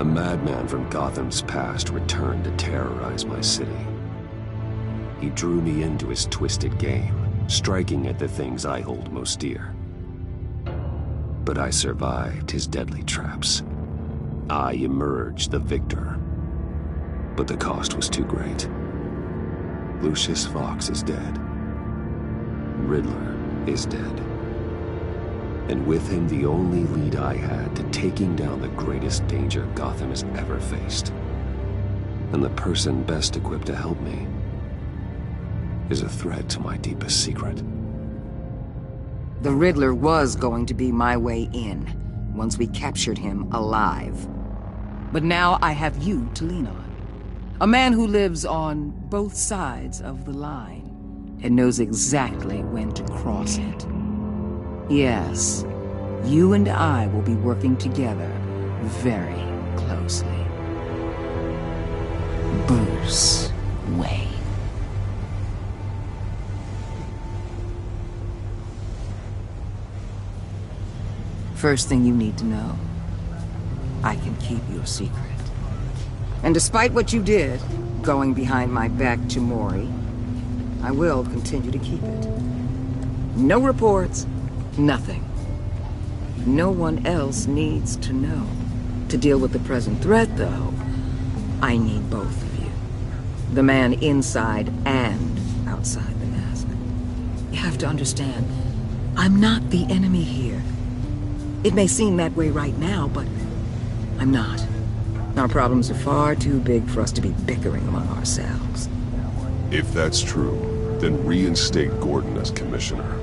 A madman from Gotham's past returned to terrorize my city. He drew me into his twisted game, striking at the things I hold most dear. But I survived his deadly traps. I emerged the victor. But the cost was too great. Lucius Fox is dead. Riddler is dead. And with him, the only lead I had to taking down the greatest danger Gotham has ever faced. And the person best equipped to help me is a threat to my deepest secret. The Riddler was going to be my way in, once we captured him alive. But now I have you to lean on. A man who lives on both sides of the line and knows exactly when to cross it. Yes, you and I will be working together very closely. Bruce Wayne. First thing you need to know, I can keep your secret. And despite what you did, going behind my back to Mori, I will continue to keep it. No reports, nothing. No one else needs to know. To deal with the present threat, though, I need both of you. The man inside and outside the mask. You have to understand, I'm not the enemy here. It may seem that way right now, but I'm not. Our problems are far too big for us to be bickering among ourselves. If that's true, then reinstate Gordon as commissioner.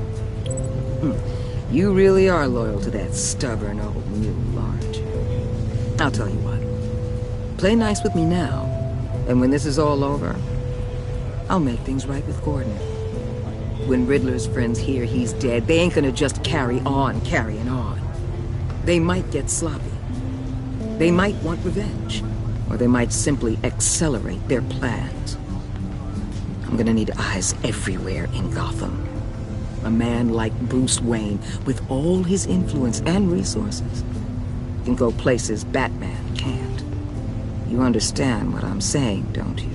You really are loyal to that stubborn old mule, aren't you? I'll tell you what. Play nice with me now, and when this is all over, I'll make things right with Gordon. When Riddler's friends hear he's dead, they ain't gonna just carry on carrying on. They might get sloppy. They might want revenge, or they might simply accelerate their plans. I'm gonna need eyes everywhere in Gotham. A man like Bruce Wayne, with all his influence and resources, can go places Batman can't. You understand what I'm saying, don't you?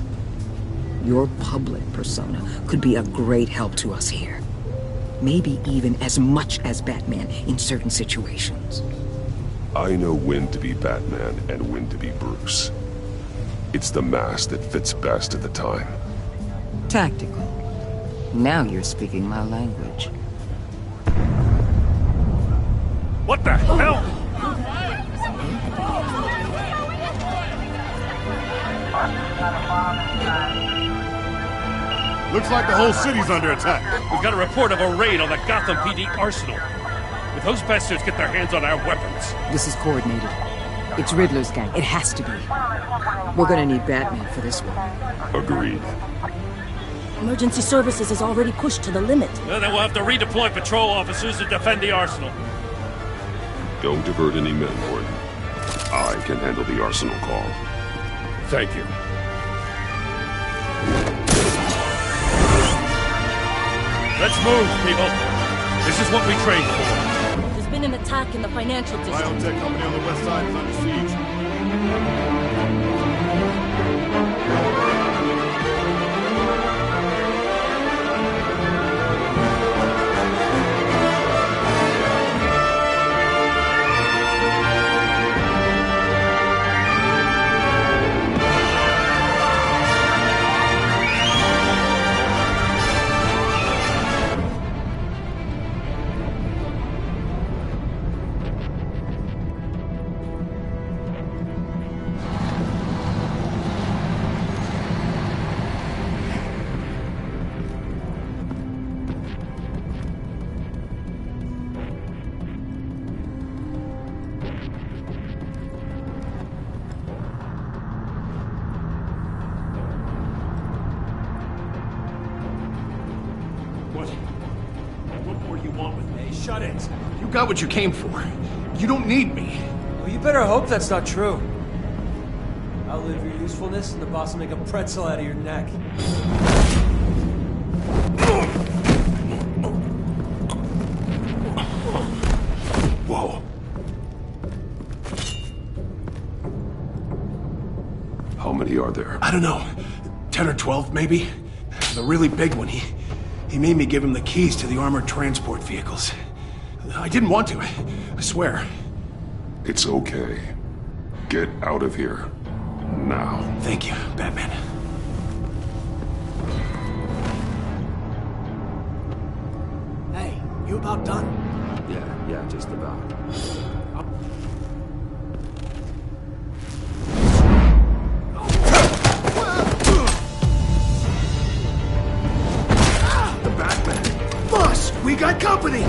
Your public persona could be a great help to us here. Maybe even as much as Batman in certain situations. I know when to be Batman and when to be Bruce. It's the mask that fits best at the time. Tactical. Now you're speaking my language. What the hell? Looks like the whole city's under attack. We've got a report of a raid on the Gotham PD arsenal. If those bastards get their hands on our weapons... This is coordinated. It's Riddler's gang. It has to be. We're gonna need Batman for this one. Agreed. Emergency services is already pushed to the limit. Well, then we'll have to redeploy patrol officers to defend the arsenal. Don't divert any men, Gordon. I can handle the arsenal call. Thank you. Let's move, people. This is what we trained for. There's been an attack in the financial district. Biotech company on the west side is under siege. Shut it. You got what you came for. You don't need me. Well, you better hope that's not true. Outlive your usefulness, and the boss will make a pretzel out of your neck. Whoa. there? I don't know. 10 or 12, maybe? The really big one, he made me give him the keys to the armored transport vehicles. I didn't want to, I swear. It's okay. Get out of here. Now. Thank you, Batman. Hey, you about done? Yeah, just about. The Batman! Boss, we got company!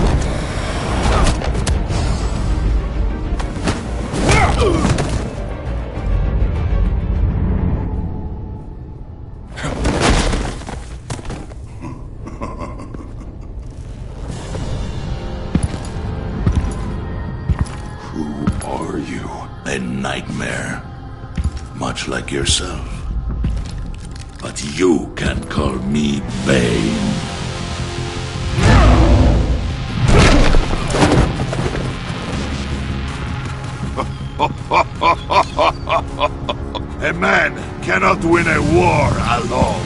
A nightmare, much like yourself. But you can call me Bane. A man cannot win a war alone.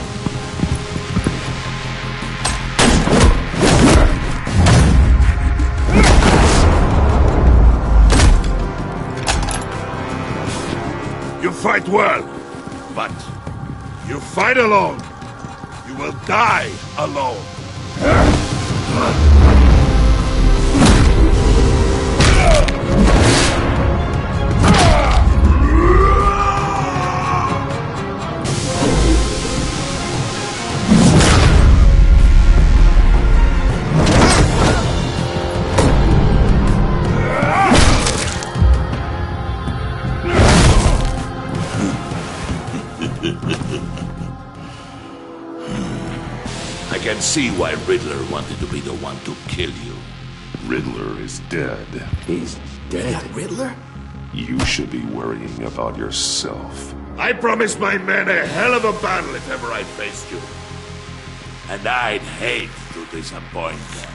You fight well, but you fight alone, you will die alone. I can see why Riddler wanted to be the one to kill you. Riddler is dead. He's dead. Riddler? You should be worrying about yourself. I promised my men a hell of a battle if ever I faced you. And I'd hate to disappoint them.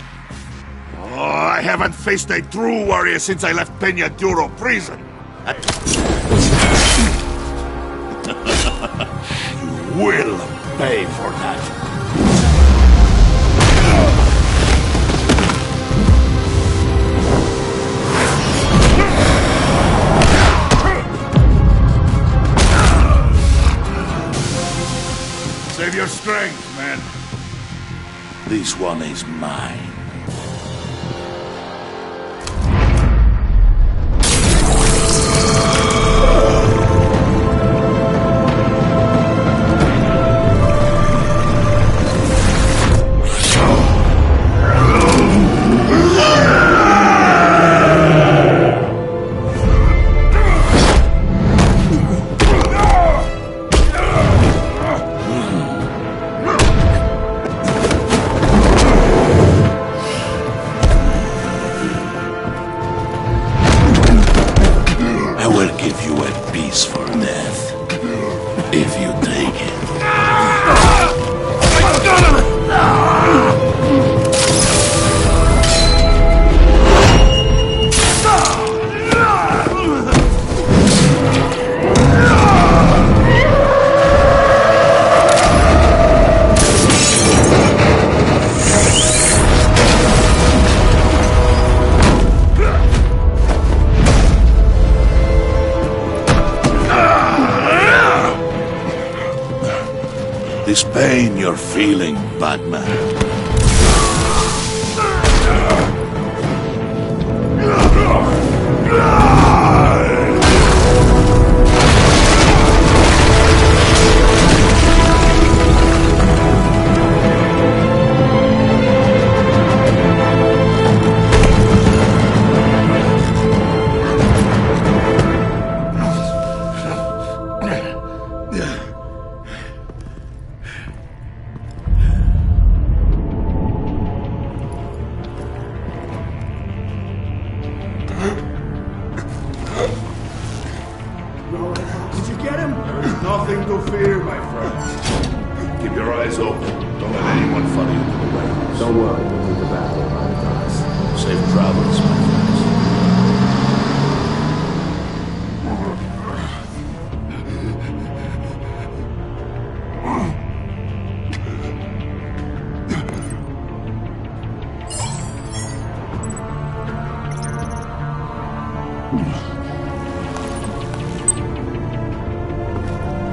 Oh, I haven't faced a true warrior since I left Peña Duro prison. You will pay for that. Save your strength, man. This one is mine. This pain you're feeling, Batman. Did you get him? There is nothing to fear, my friend. Keep your eyes open. Don't let anyone follow you to the warehouse. Don't worry, we'll leave the battle behind us. Safe travels, my friends.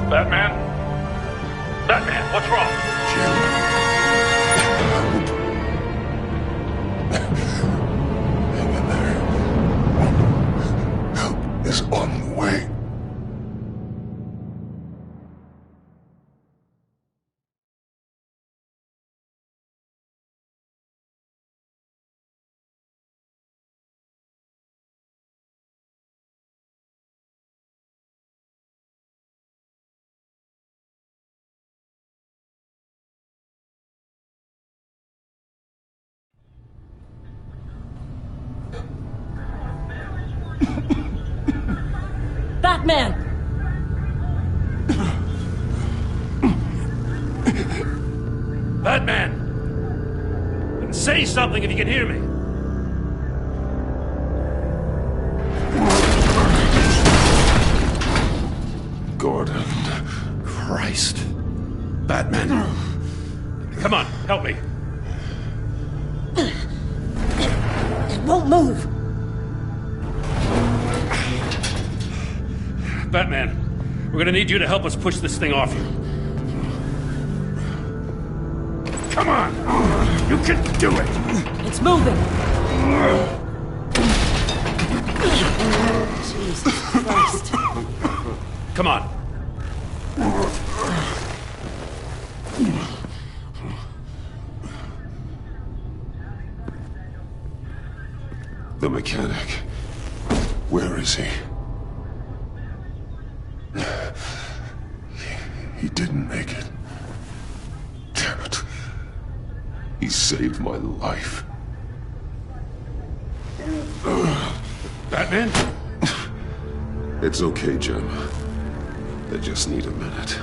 Batman? Batman, what's wrong? Hang in there. Help is on the way. Batman! Batman! Say something if you can hear me. Gordon. Christ. Batman. Come on, help me. It won't move. Batman, we're gonna need you to help us push this thing off you. Come on! You can do it! It's moving. Jesus Christ. Come on. The mechanic. Where is he? He didn't make it. Damn it. He saved my life. Batman? It's okay, Jim. I just need a minute.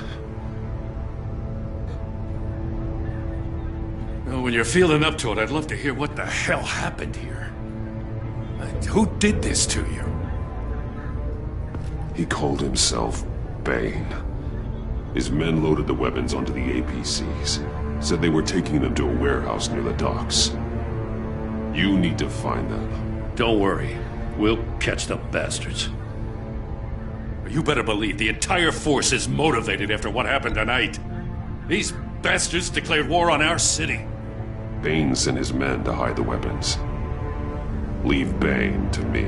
Well, when you're feeling up to it, I'd love to hear what the hell happened here. Who did this to you? He called himself Bane. His men loaded the weapons onto the APCs. Said they were taking them to a warehouse near the docks. You need to find them. Don't worry. We'll catch the bastards. You better believe the entire force is motivated after what happened tonight. These bastards declared war on our city. Bane sent his men to hide the weapons. Leave Bane to me.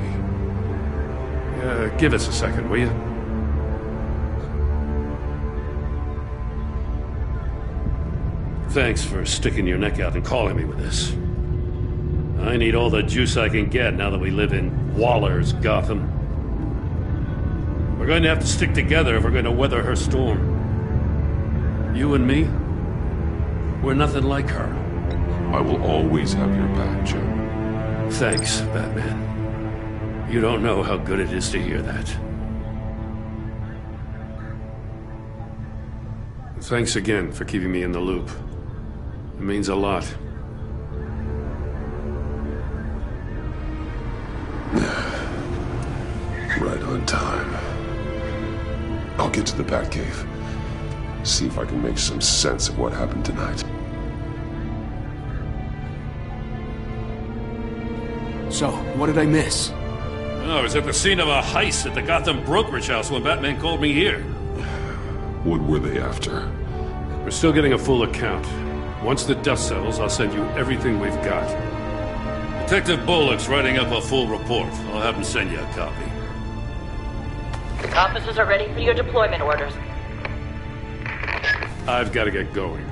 Give us a second, will you? Thanks for sticking your neck out and calling me with this. I need all the juice I can get now that we live in Waller's Gotham. We're going to have to stick together if we're going to weather her storm. You and me, we're nothing like her. I will always have your back, Jim. Thanks, Batman. You don't know how good it is to hear that. Thanks again for keeping me in the loop. It means a lot. Right on time. I'll get to the Batcave. See if I can make some sense of what happened tonight. So, what did I miss? Oh, I was at the scene of a heist at the Gotham brokerage house when Batman called me here. What were they after? We're still getting a full account. Once the dust settles, I'll send you everything we've got. Detective Bullock's writing up a full report. I'll have him send you a copy. Officers are ready for your deployment orders. I've got to get going.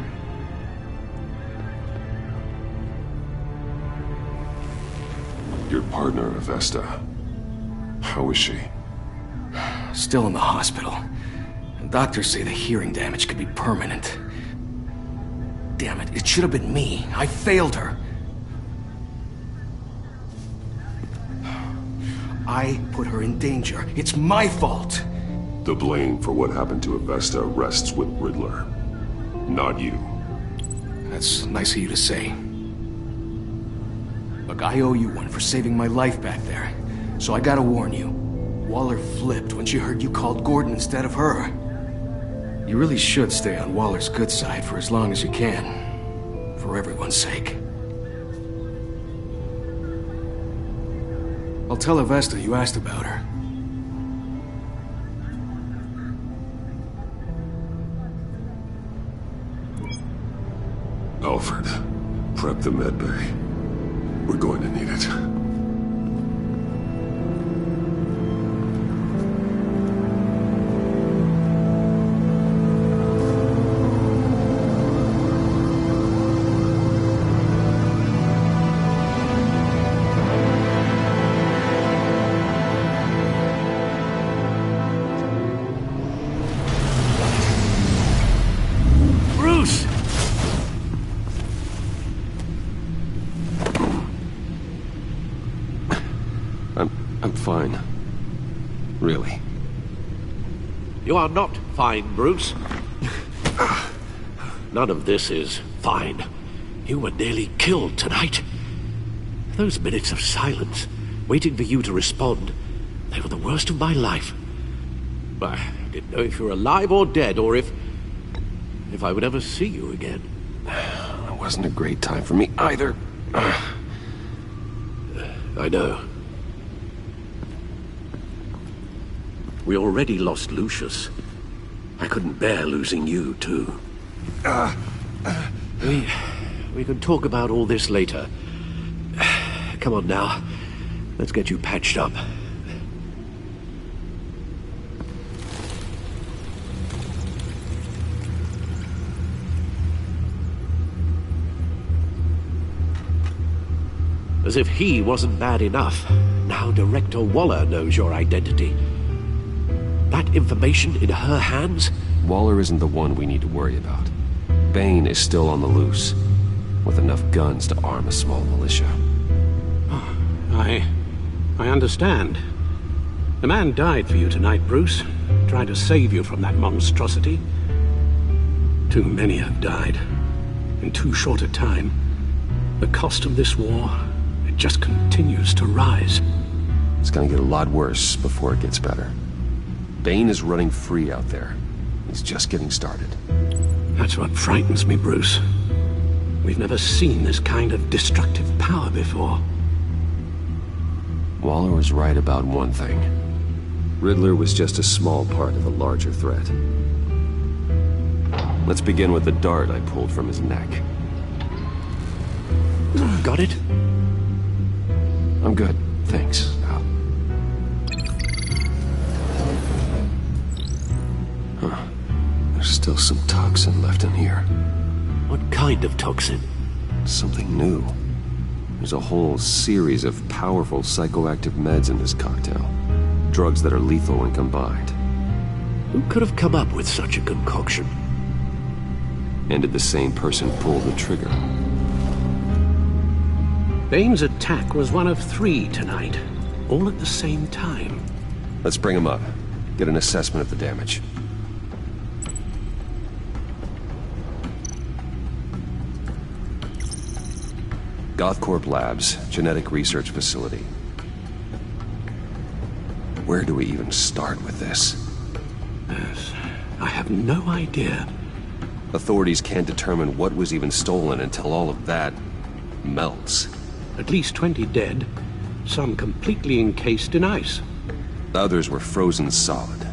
Your partner, Avesta. How is she? Still in the hospital. And doctors say the hearing damage could be permanent. Damn it, it should have been me. I failed her. I put her in danger. It's my fault. The blame for what happened to Avesta rests with Riddler. Not you. That's nice of you to say. Look, I owe you one for saving my life back there. So I gotta warn you. Waller flipped when she heard you called Gordon instead of her. You really should stay on Waller's good side for as long as you can. For everyone's sake. I'll tell Avesta you asked about her. Alfred, prep the med bay. We're going to need it. I'm fine. Really. You are not fine, Bruce. None of this is fine. You were nearly killed tonight. Those minutes of silence, waiting for you to respond, they were the worst of my life. I didn't know if you were alive or dead, or if I would ever see you again. It wasn't a great time for me either. I know. We already lost Lucius. I couldn't bear losing you, too. We can talk about all this later. Come on now. Let's get you patched up. As if he wasn't bad enough, now Director Waller knows your identity. That information in her hands? Waller isn't the one we need to worry about. Bane is still on the loose, with enough guns to arm a small militia. I understand. The man died for you tonight, Bruce. Tried to save you from that monstrosity. Too many have died. In too short a time. The cost of this war, it just continues to rise. It's gonna get a lot worse before it gets better. Bane is running free out there. He's just getting started. That's what frightens me, Bruce. We've never seen this kind of destructive power before. Waller was right about one thing. Riddler was just a small part of a larger threat. Let's begin with the dart I pulled from his neck. Got it? I'm good, thanks. There's still some toxin left in here. What kind of toxin? Something new. There's a whole series of powerful psychoactive meds in this cocktail. Drugs that are lethal when combined. Who could have come up with such a concoction? And did the same person pull the trigger? Bane's attack was one of 3 tonight, all at the same time. Let's bring him up. Get an assessment of the damage. Gothcorp Labs, genetic research facility. Where do we even start with this? Yes, I have no idea. Authorities can't determine what was even stolen until all of that melts. At least 20 dead, some completely encased in ice. Others were frozen solid.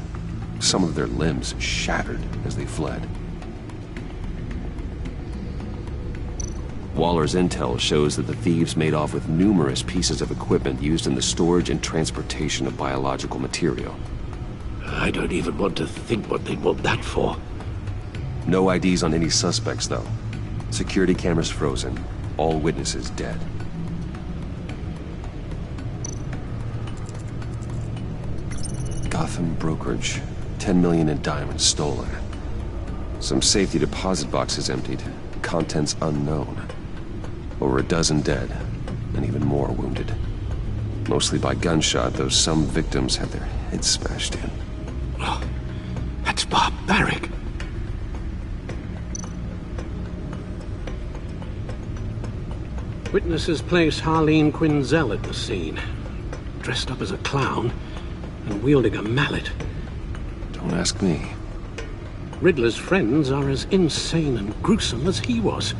Some of their limbs shattered as they fled. Waller's intel shows that the thieves made off with numerous pieces of equipment used in the storage and transportation of biological material. I don't even want to think what they'd want that for. No IDs on any suspects, though. Security cameras frozen. All witnesses dead. Gotham brokerage. 10 million in diamonds stolen. Some safety deposit boxes emptied. Contents unknown. Over a dozen dead, and even more wounded. Mostly by gunshot, though some victims had their heads smashed in. Oh, that's barbaric. Witnesses place Harleen Quinzel at the scene, dressed up as a clown and wielding a mallet. Don't ask me. Riddler's friends are as insane and gruesome as he was.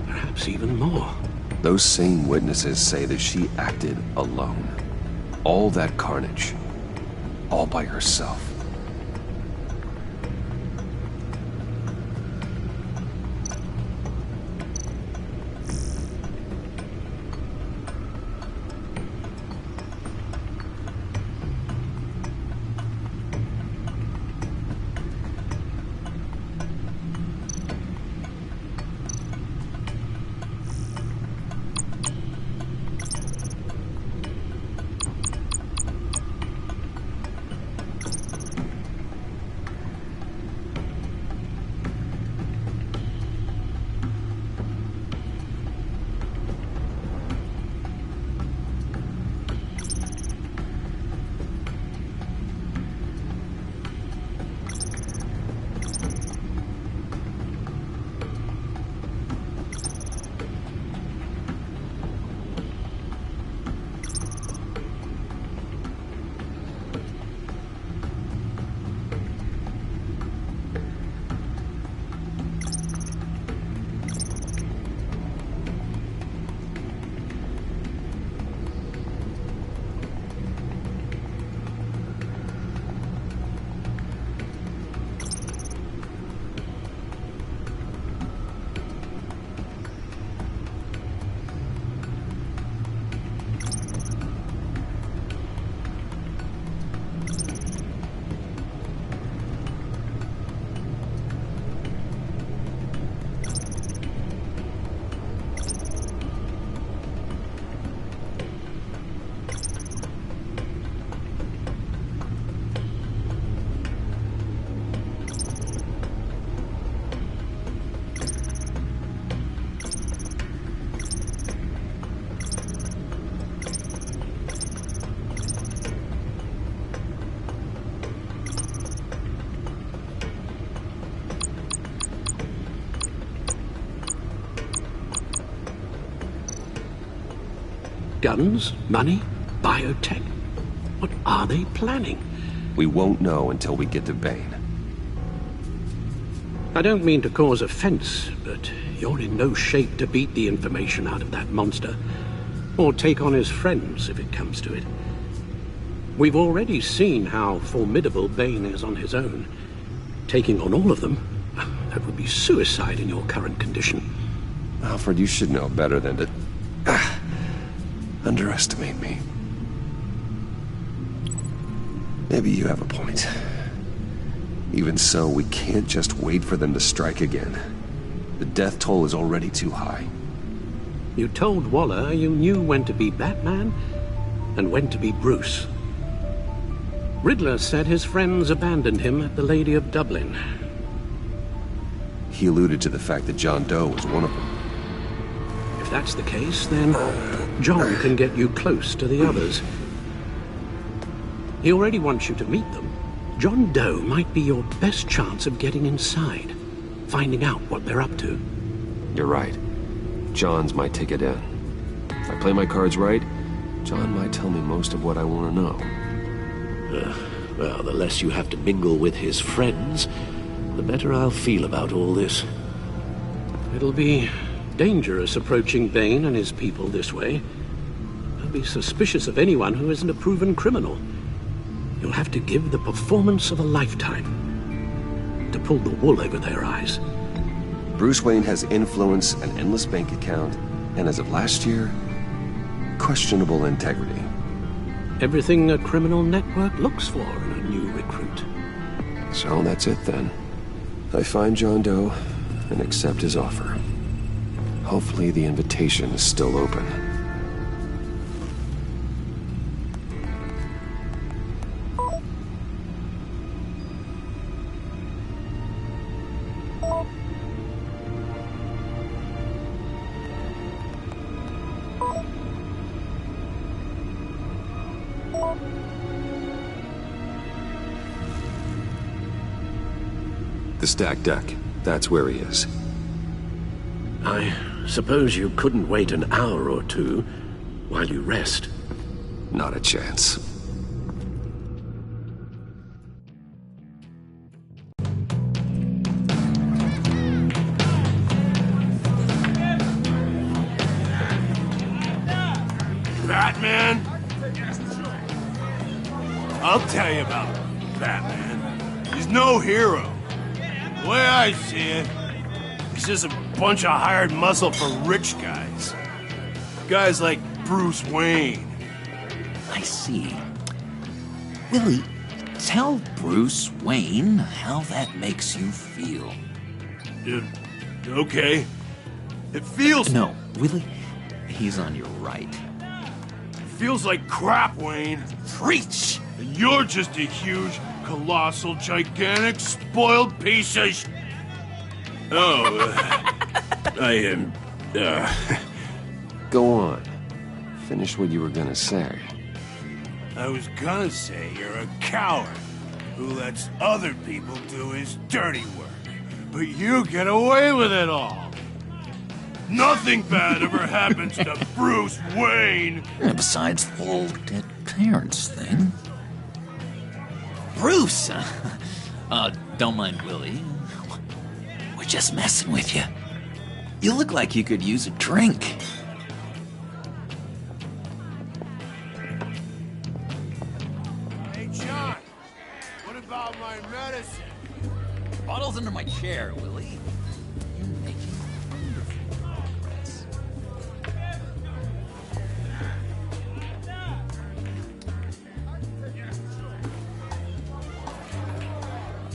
Perhaps even more. Those same witnesses say that she acted alone. All that carnage. All by herself. Guns? Money? Biotech? What are they planning? We won't know until we get to Bane. I don't mean to cause offense, but you're in no shape to beat the information out of that monster. Or take on his friends, if it comes to it. We've already seen how formidable Bane is on his own. Taking on all of them, that would be suicide in your current condition. Alfred, you should know better than to underestimate me. Maybe you have a point. Even so, we can't just wait for them to strike again. The death toll is already too high. You told Waller you knew when to be Batman and when to be Bruce. Riddler said his friends abandoned him at the Lady of Dublin. He alluded to the fact that John Doe was one of them. If that's the case, then John can get you close to the others. He already wants you to meet them. John Doe might be your best chance of getting inside, finding out what they're up to. You're right. John's my ticket in. If I play my cards right, John might tell me most of what I want to know. Well, the less you have to mingle with his friends, the better I'll feel about all this. It'll be dangerous approaching Bane and his people this way. They'll be suspicious of anyone who isn't a proven criminal. You'll have to give the performance of a lifetime to pull the wool over their eyes. Bruce Wayne has influence, an endless bank account, and as of last year, questionable integrity. Everything a criminal network looks for in a new recruit. So that's it then. I find John Doe and accept his offer. Hopefully the invitation is still open. The stacked deck. That's where he is. I suppose you couldn't wait an hour or two while you rest? Not a chance. Batman? I'll tell you about Batman. He's no hero. The way I see it, he's just a bunch of hired muscle for rich guys. Guys like Bruce Wayne. I see. Willie, tell Bruce Wayne how that makes you feel. Okay. It feels... No, Willie, he's on your right. It feels like crap, Wayne. Preach! And you're just a huge, colossal, gigantic, spoiled piece of I am... Go on. Finish what you were gonna say. I was gonna say you're a coward who lets other people do his dirty work. But you get away with it all. Nothing bad ever happens to Bruce Wayne. Besides the whole dead parents thing. Bruce! Don't mind Willie. We're just messing with you. You look like you could use a drink. Hey, John. What about my medicine? Bottle's under my chair, Willie. You're making wonderful progress.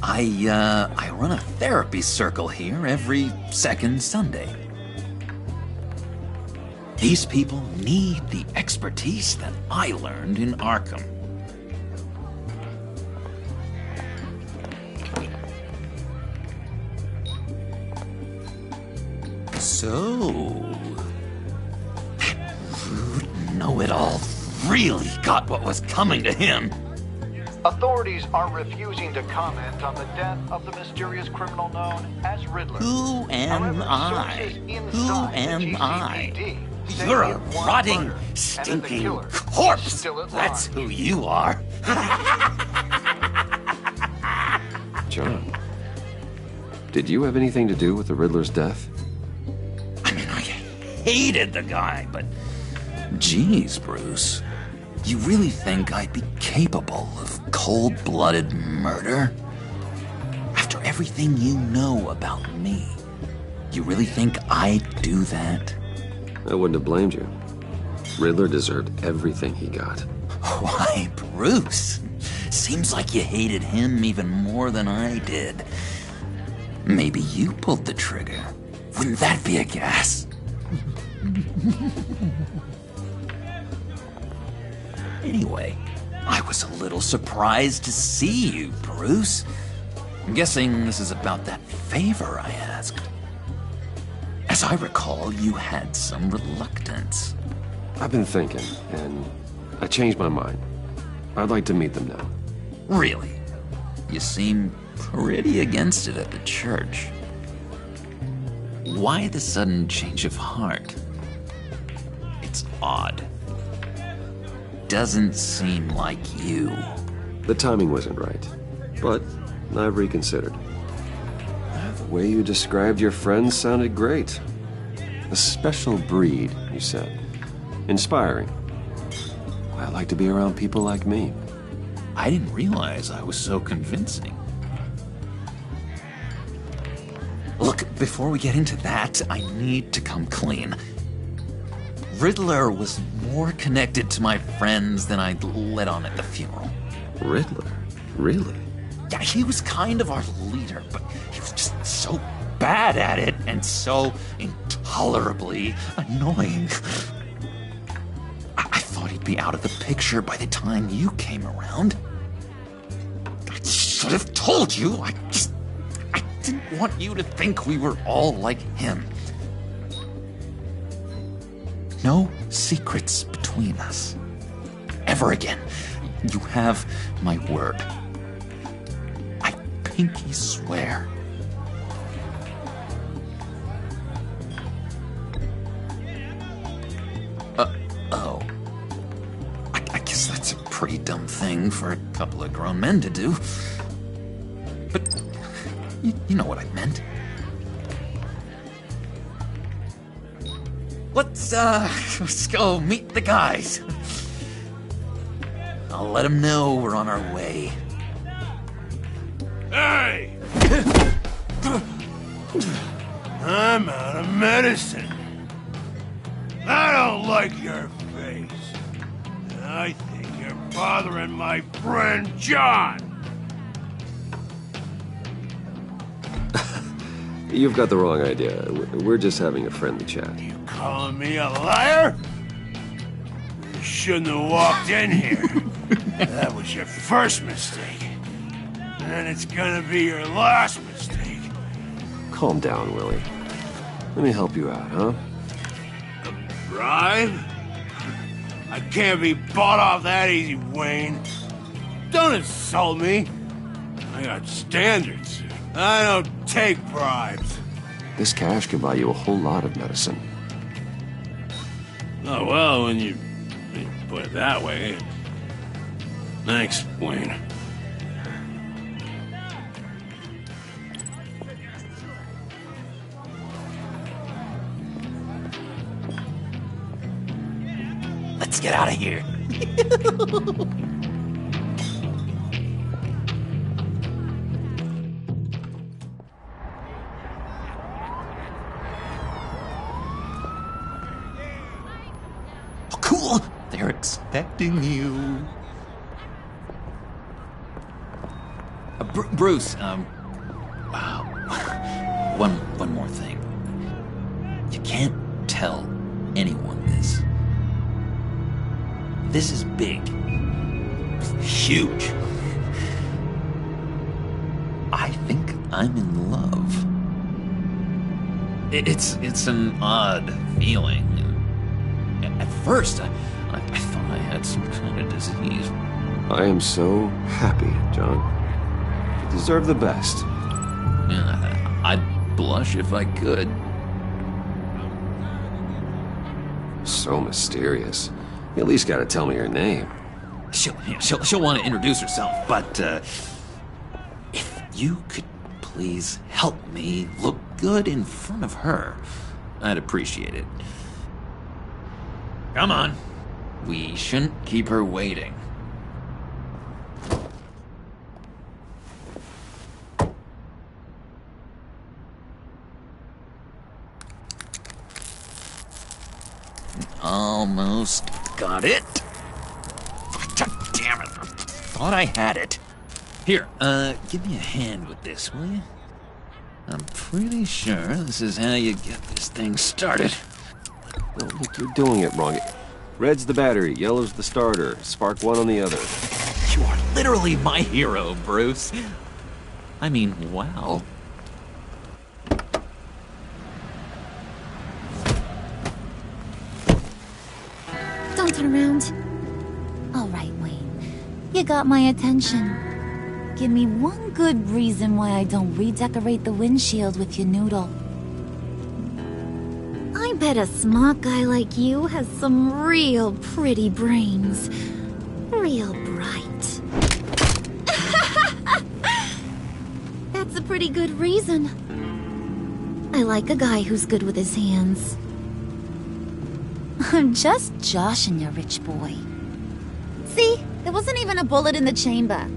I run a therapy circle here every second Sunday. These people need the expertise that I learned in Arkham. So, that rude know-it-all really got what was coming to him. Authorities are refusing to comment on the death of the mysterious criminal known as Riddler. Who am I? Who am I? You're a rotting, stinking corpse. That's who you are. John, did you have anything to do with the Riddler's death? I mean, I hated the guy, but... Geez, Bruce. You really think I'd be capable of cold-blooded murder? After everything you know about me, you really think I'd do that? I wouldn't have blamed you. Riddler deserved everything he got. Why, Bruce? Seems like you hated him even more than I did. Maybe you pulled the trigger. Wouldn't that be a gas? Anyway, I was a little surprised to see you, Bruce. I'm guessing this is about that favor I asked. As I recall, you had some reluctance. I've been thinking, and I changed my mind. I'd like to meet them now. Really? You seem pretty against it at the church. Why the sudden change of heart? It's odd. Doesn't seem like you. The timing wasn't right, but I've reconsidered. The way you described your friends sounded great. A special breed, you said. Inspiring. I like to be around people like me. I didn't realize I was so convincing. Look, before we get into that, I need to come clean. Riddler was more connected to my friends than I'd let on at the funeral. Riddler? Really? Yeah, he was kind of our leader, but he was just so bad at it and so intolerably annoying. I thought he'd be out of the picture by the time you came around. I should have told you. I didn't want you to think we were all like him. No secrets between us. Ever again. You have my word. I pinky swear. Oh. I guess that's a pretty dumb thing for a couple of grown men to do. But you know what I meant. Let's go meet the guys. I'll let him know we're on our way. Hey! I'm out of medicine. I don't like your face. I think you're bothering my friend John. You've got the wrong idea. We're just having a friendly chat. You calling me a liar? You shouldn't have walked in here. That was your first mistake. And it's gonna be your last mistake. Calm down, Willie. Let me help you out, huh? A bribe? I can't be bought off that easy, Wayne. Don't insult me. I got standards. I don't take bribes. This cash can buy you a whole lot of medicine. Oh, well, when you put it that way. Thanks, Wayne. Let's get out of here. Oh, cool. They're expecting you. Bruce, one more thing. You can't tell anyone this. This is big. Huge. I think I'm in love. It's an odd feeling. At first, I thought I had some kind of disease. I am so happy, John. You deserve the best. Yeah, I'd blush if I could. So mysterious. You at least gotta tell me her name. She'll want to introduce herself, but if you could please help me look good in front of her, I'd appreciate it. Come on. We shouldn't keep her waiting. Almost got it. God damn it. Thought I had it. Here, give me a hand with this, will you? I'm pretty sure this is how you get this thing started. No, look, you're doing it wrong. Red's the battery, yellow's the starter. Spark one on the other. You are literally my hero, Bruce. I mean, wow. Don't turn around. All right, Wayne. You got my attention. Give me one good reason why I don't redecorate the windshield with your noodle. I bet a smart guy like you has some real pretty brains. Real bright. That's a pretty good reason. I like a guy who's good with his hands. I'm just joshing you, rich boy. See? There wasn't even a bullet in the chamber.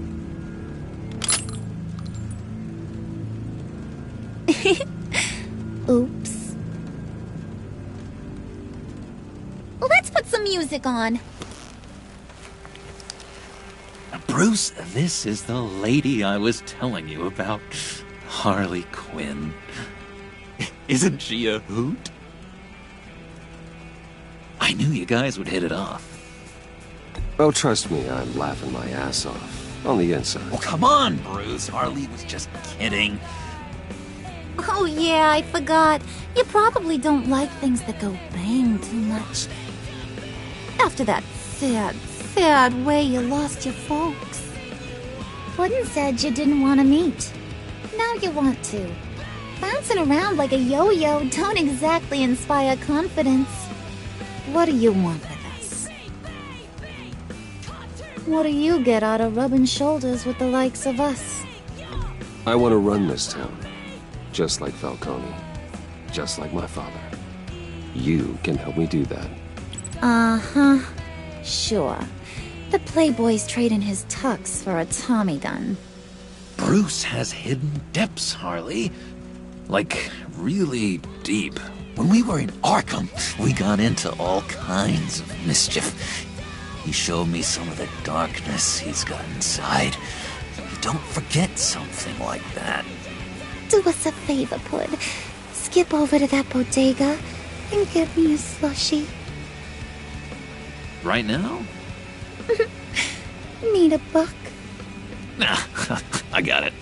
Oops. Let's put some music on. Bruce, this is the lady I was telling you about. Harley Quinn. Isn't she a hoot? I knew you guys would hit it off. Oh, trust me, I'm laughing my ass off. On the inside. Oh, come on, Bruce. Harley was just kidding. Oh yeah, I forgot. You probably don't like things that go bang too much. After that sad way you lost your folks. Wooden said you didn't want to meet. Now you want to. Bouncing around like a yo-yo don't exactly inspire confidence. What do you want with us? What do you get out of rubbing shoulders with the likes of us? I want to run this town. Just like Falcone. Just like my father. You can help me do that. Uh-huh. Sure. The Playboy's trading his tux for a Tommy gun. Bruce has hidden depths, Harley. Like, really deep. When we were in Arkham, we got into all kinds of mischief. He showed me some of the darkness he's got inside. You don't forget something like that. Do us a favor, Pud. Skip over to that bodega and get me a slushie. Right now? Need a buck? Nah, I got it.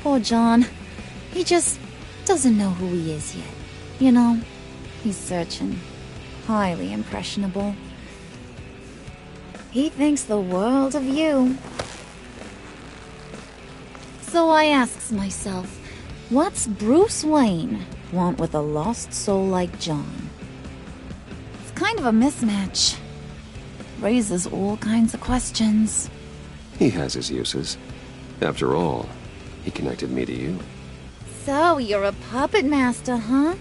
Poor John. He just doesn't know who he is yet. You know, he's searching. Highly impressionable. He thinks the world of you. So I asks myself, what's Bruce Wayne want with a lost soul like John? It's kind of a mismatch. Raises all kinds of questions. He has his uses. After all, he connected me to you. So you're a puppet master, huh?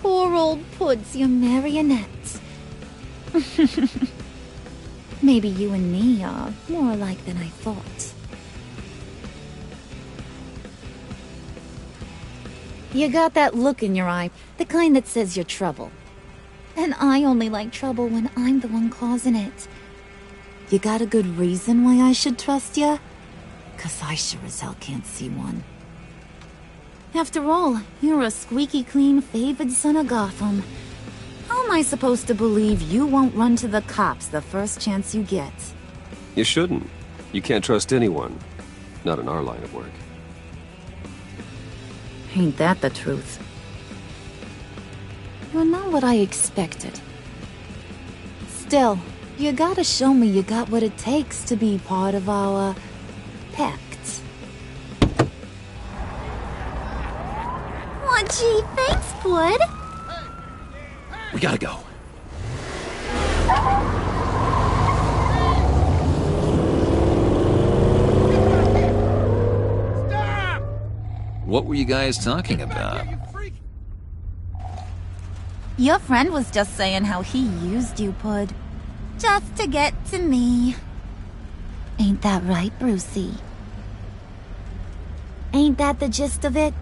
Poor old Pud's your marionette. Maybe you and me are more alike than I thought. You got that look in your eye, the kind that says you're trouble. And I only like trouble when I'm the one causing it. You got a good reason why I should trust you? 'Cause I sure as hell can't see one. After all, you're a squeaky clean favored son of Gotham. How am I supposed to believe you won't run to the cops the first chance you get? You shouldn't. You can't trust anyone. Not in our line of work. Ain't that the truth? You're not what I expected. Still, you gotta show me you got what it takes to be part of our pact. Aw, gee, thanks, Bud. We gotta go. Stop! What were you guys talking about? Your friend was just saying how he used you, Pud. Just to get to me. Ain't that right, Brucey? Ain't that the gist of it?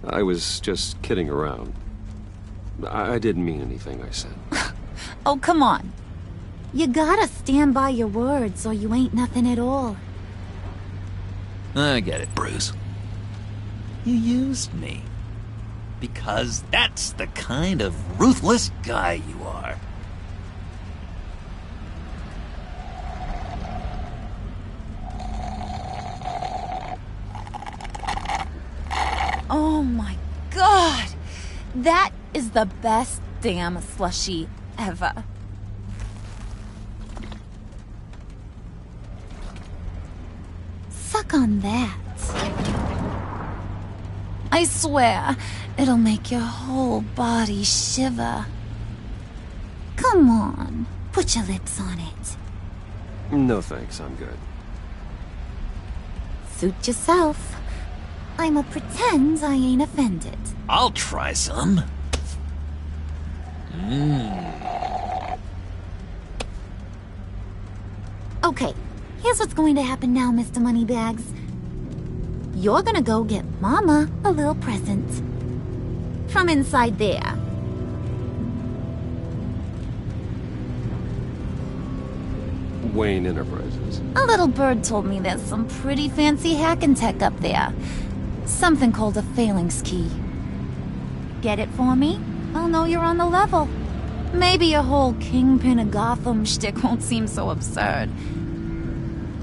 I was just kidding around. I didn't mean anything I said. Oh, come on. You gotta stand by your words or you ain't nothing at all. I get it, Bruce. You used me. Because that's the kind of ruthless guy you are. Oh my god! That is the best damn slushie ever. Suck on that. I swear, it'll make your whole body shiver. Come on, put your lips on it. No thanks, I'm good. Suit yourself. I'ma pretend I ain't offended. I'll try some. Okay, here's what's going to happen now, Mr. Moneybags. You're gonna go get Mama a little present. From inside there. Wayne Enterprises. A little bird told me there's some pretty fancy hacking tech up there. Something called a phalanx key. Get it for me? I'll know you're on the level. Maybe your whole Kingpin of Gotham shtick won't seem so absurd.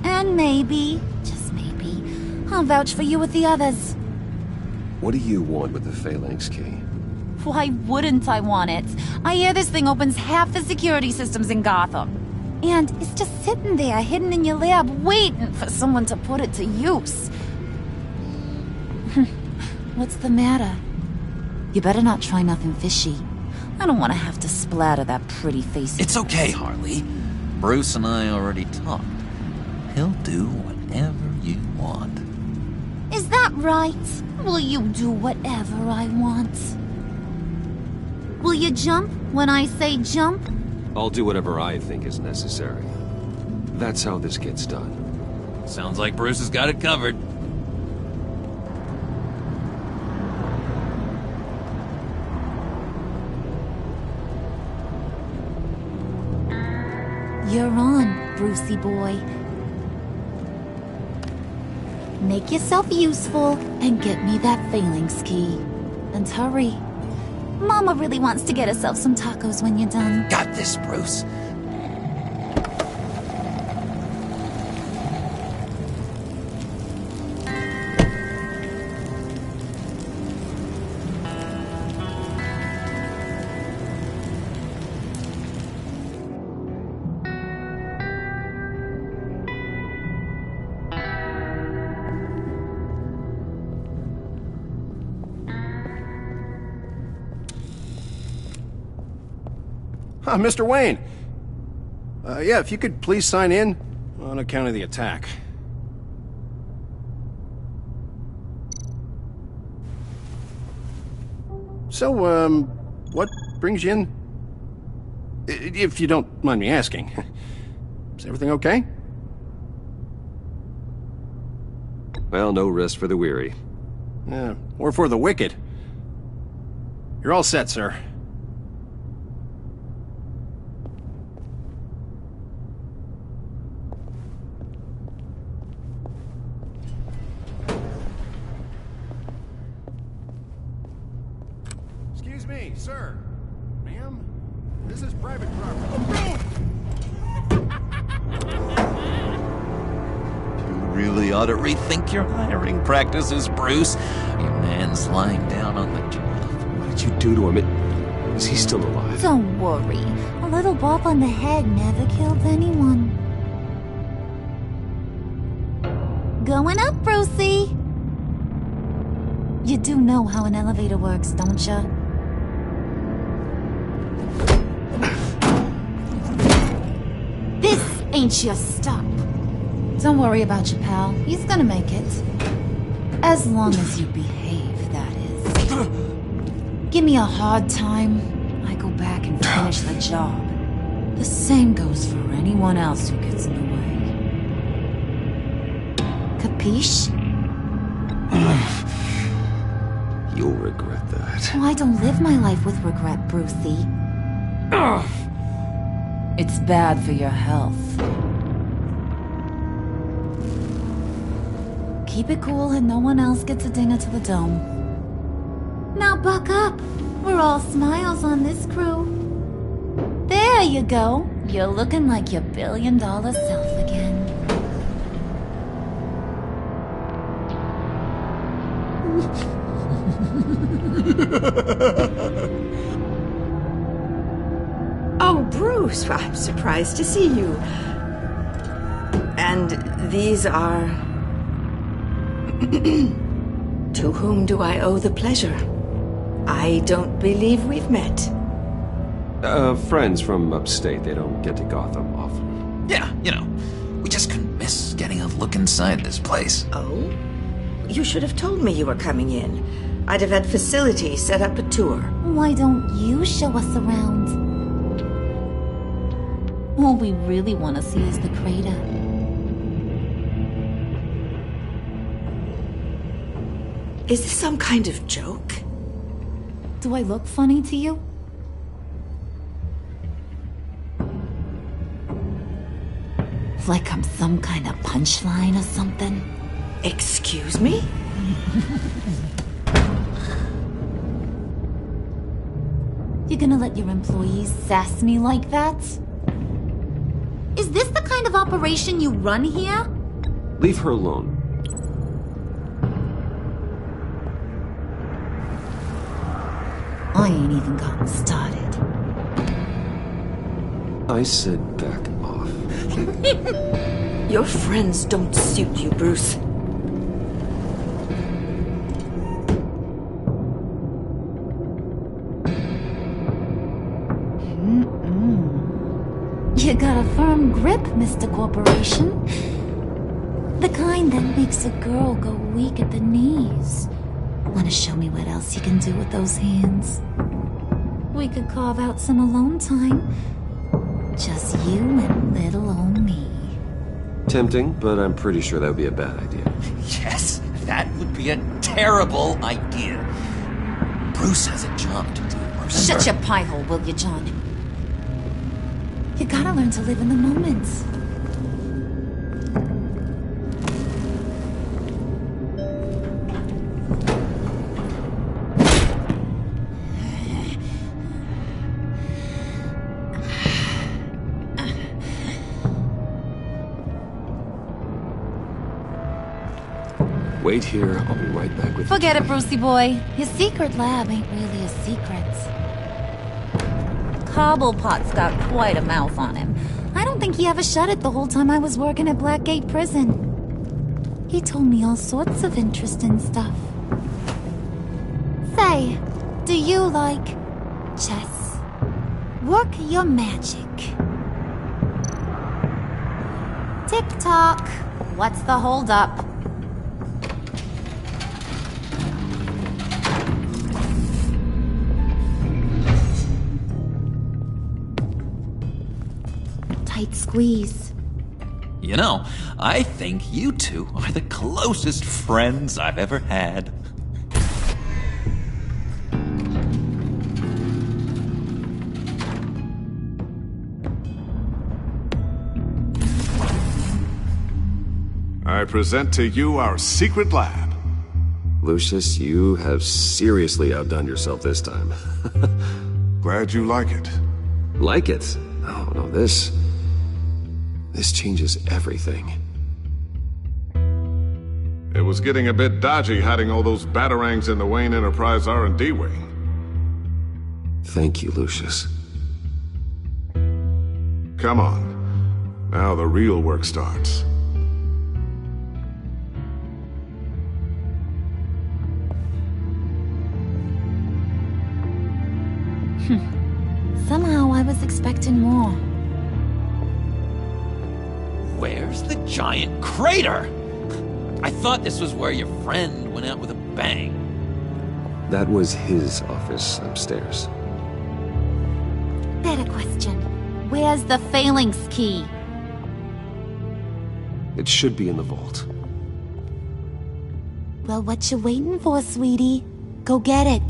And maybe, just maybe, I'll vouch for you with the others. What do you want with the phalanx key? Why wouldn't I want it? I hear this thing opens half the security systems in Gotham. And it's just sitting there, hidden in your lab, waiting for someone to put it to use. What's the matter? You better not try nothing fishy. I don't want to have to splatter that pretty face. It's okay, Harley. Bruce and I already talked. He'll do whatever you want. Is that Right. Will you do whatever I want? Will you jump when I say jump? I'll do whatever I think is necessary. That's how this gets done. Sounds like Bruce has got it covered. You're on, Brucey boy. Make yourself useful and get me that phalanx key. And hurry. Mama really wants to get herself some tacos when you're done. Got this, Bruce. Mr. Wayne. Yeah, if you could please sign in on account of the attack. So, what brings you in? If you don't mind me asking. Is everything okay? Well, no rest for the weary. Yeah, or for the wicked. You're all set, sir. Excuse me, sir. Ma'am? This is private property. You really ought to rethink your hiring practices, Bruce. Your man's lying down on the job. What did you do to him? Is he still alive? Don't worry. A little bop on the head never killed anyone. Going up, Brucey. You do know how an elevator works, don't ya? This ain't your stop. Don't worry about your pal. He's gonna make it. As long as you behave, that is. Give me a hard time, I go back and finish the job. The same goes for anyone else who gets in the way. Capiche? You'll regret that. Oh, I don't live my life with regret, Brucey. It's bad for your health. Keep it cool and no one else gets a dinger to the dome. Now buck up. We're all smiles on this crew. There you go. You're looking like your billion-dollar self again. Oh, Bruce, I'm surprised to see you. And these are... To whom do I owe the pleasure? I don't believe we've met. Friends from upstate. They don't get to Gotham often. Yeah, you know, we just couldn't miss getting a look inside this place. Oh? You should have told me you were coming in. I'd have had facilities set up a tour. Why don't you show us around? All we really want to see is the crater. Is this some kind of joke? Do I look funny to you? Like I'm some kind of punchline or something? Excuse me? You gonna let your employees sass me like that? Is this the kind of operation you run here? Leave her alone. I ain't even gotten started. I said back off. Your friends don't suit you, Bruce. You got a firm grip, Mr. Corporation. The kind kind that makes a girl go weak at the knees. Wanna show me what else you can do with those hands? We could carve out some alone time. Just you and little old me. Tempting, but I'm pretty sure that would be a bad idea. Yes, that would be a terrible idea. Bruce has a job to do. Shut your pie hole, will you, John? You gotta learn to live in the moment. Wait here, I'll be right back with you. Forget it, Brucey boy. Your secret lab ain't really a secret. Cobblepot's got quite a mouth on him. I don't think he ever shut it the whole time I was working at Blackgate Prison. He told me all sorts of interesting stuff. Say, do you like chess? Work your magic. Tick-tock. What's the holdup? Tight squeeze. You know, I think you two are the closest friends I've ever had. I present to you our secret lab. Lucius, you have seriously outdone yourself this time. Glad you like it. Like it? Oh, no, this changes everything. It was getting a bit dodgy hiding all those batarangs in the Wayne Enterprise R&D wing. Thank you, Lucius. Come on. Now the real work starts. Somehow I was expecting more. Where's the giant crater? I thought this was where your friend went out with a bang. That was his office upstairs. Better question. Where's the phalanx key? It should be in the vault. Well, what you waiting for, sweetie? Go get it.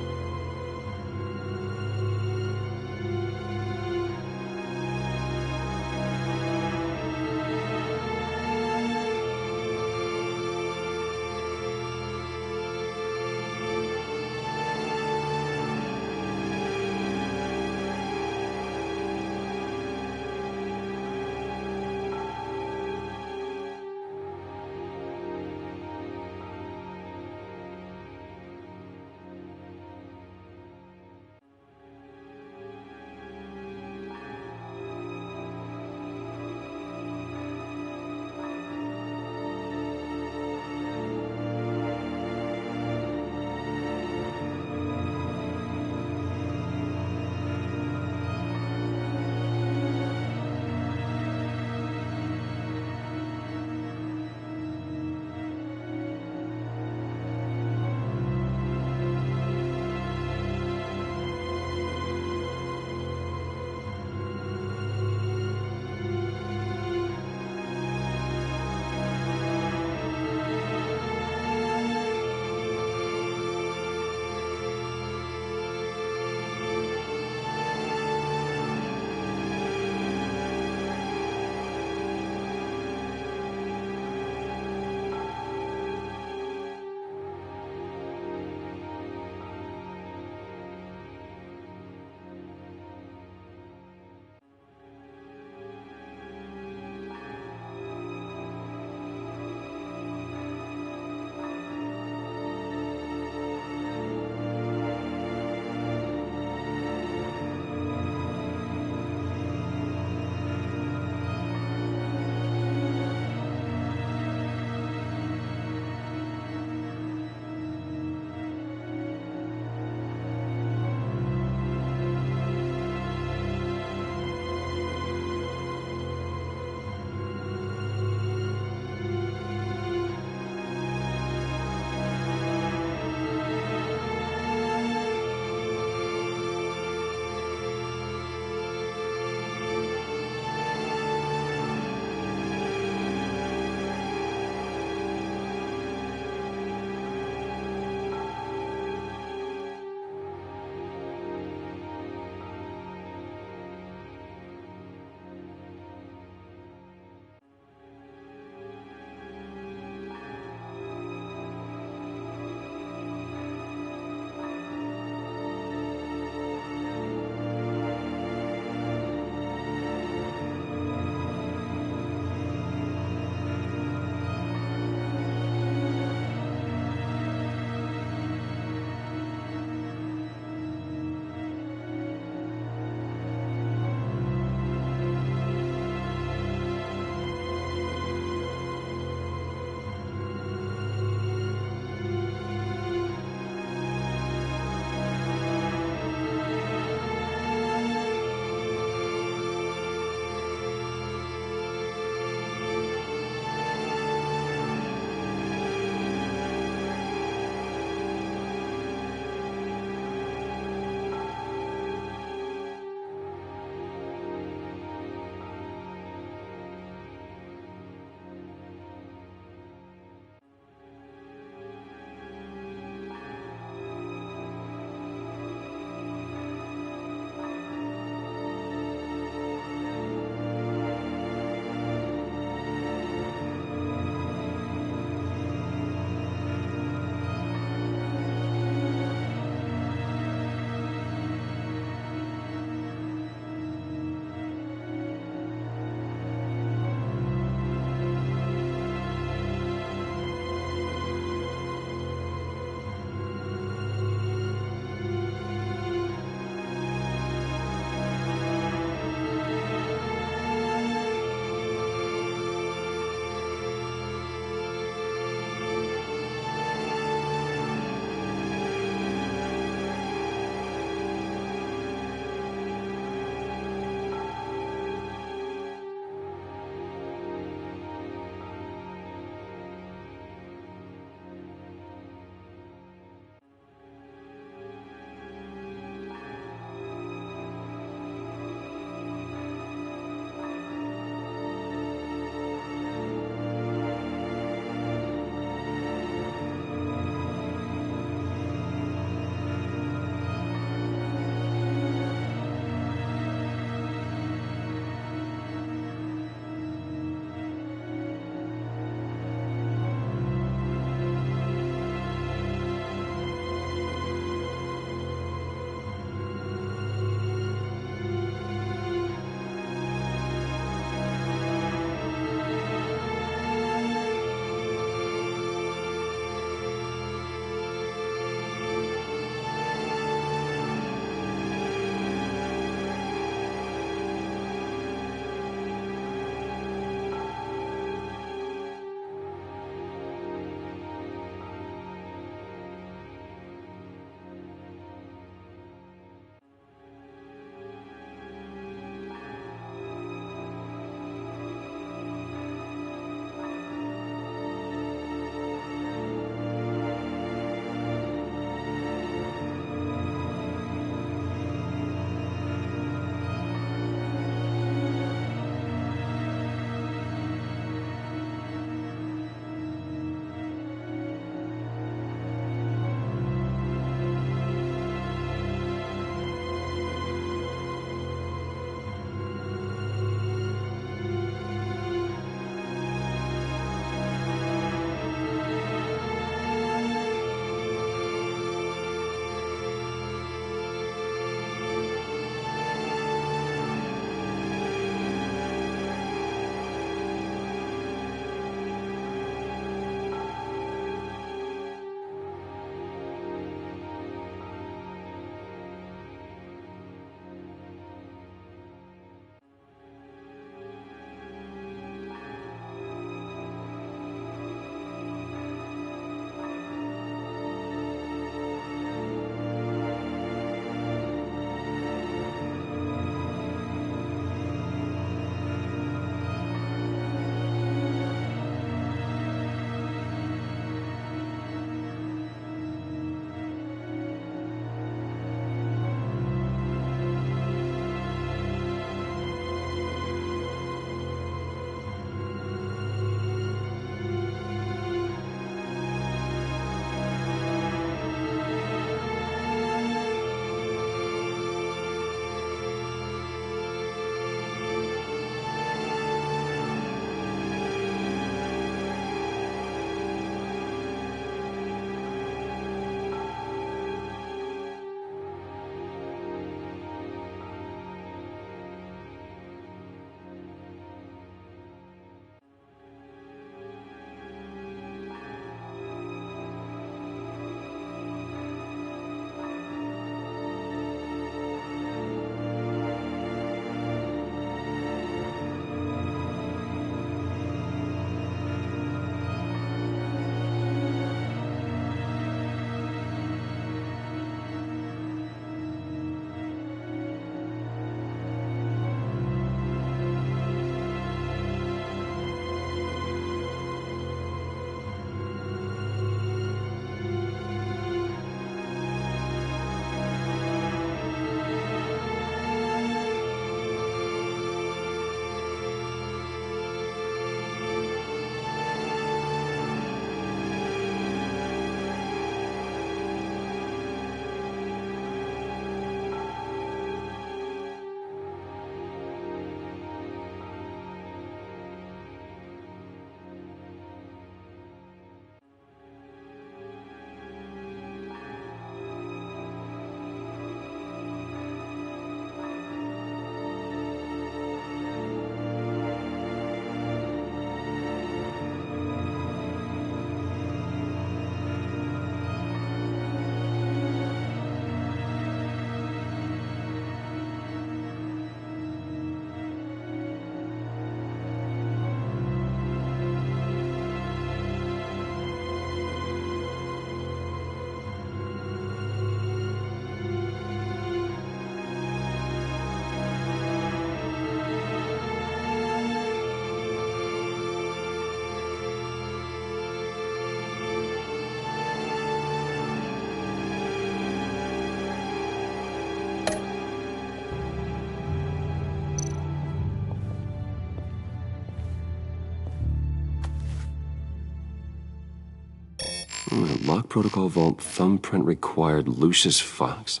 Lock protocol vault thumbprint required Lucius Fox.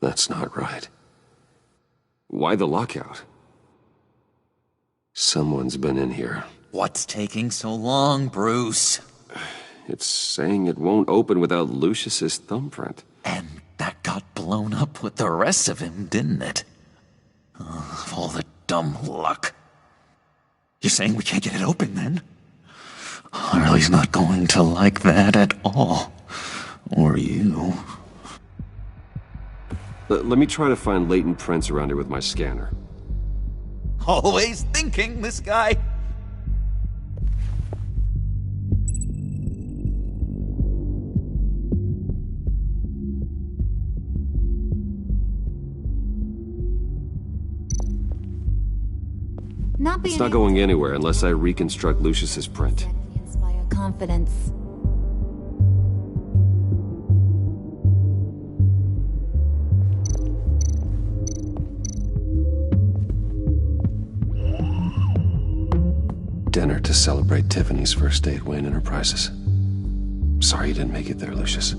That's not right. Why the lockout? Someone's been in here. What's taking so long, Bruce? It's saying it won't open without Lucius's thumbprint. And that got blown up with the rest of him, didn't it? All the dumb luck. You're saying we can't get it open, then? Harley's not going to like that at all. Or you. Let me try to find latent prints around here with my scanner. Always thinking, this guy. It's not going anywhere unless I reconstruct Lucius's print. Inspire confidence. Dinner to celebrate Tiffany's first day at Wayne Enterprises. Sorry you didn't make it there, Lucius.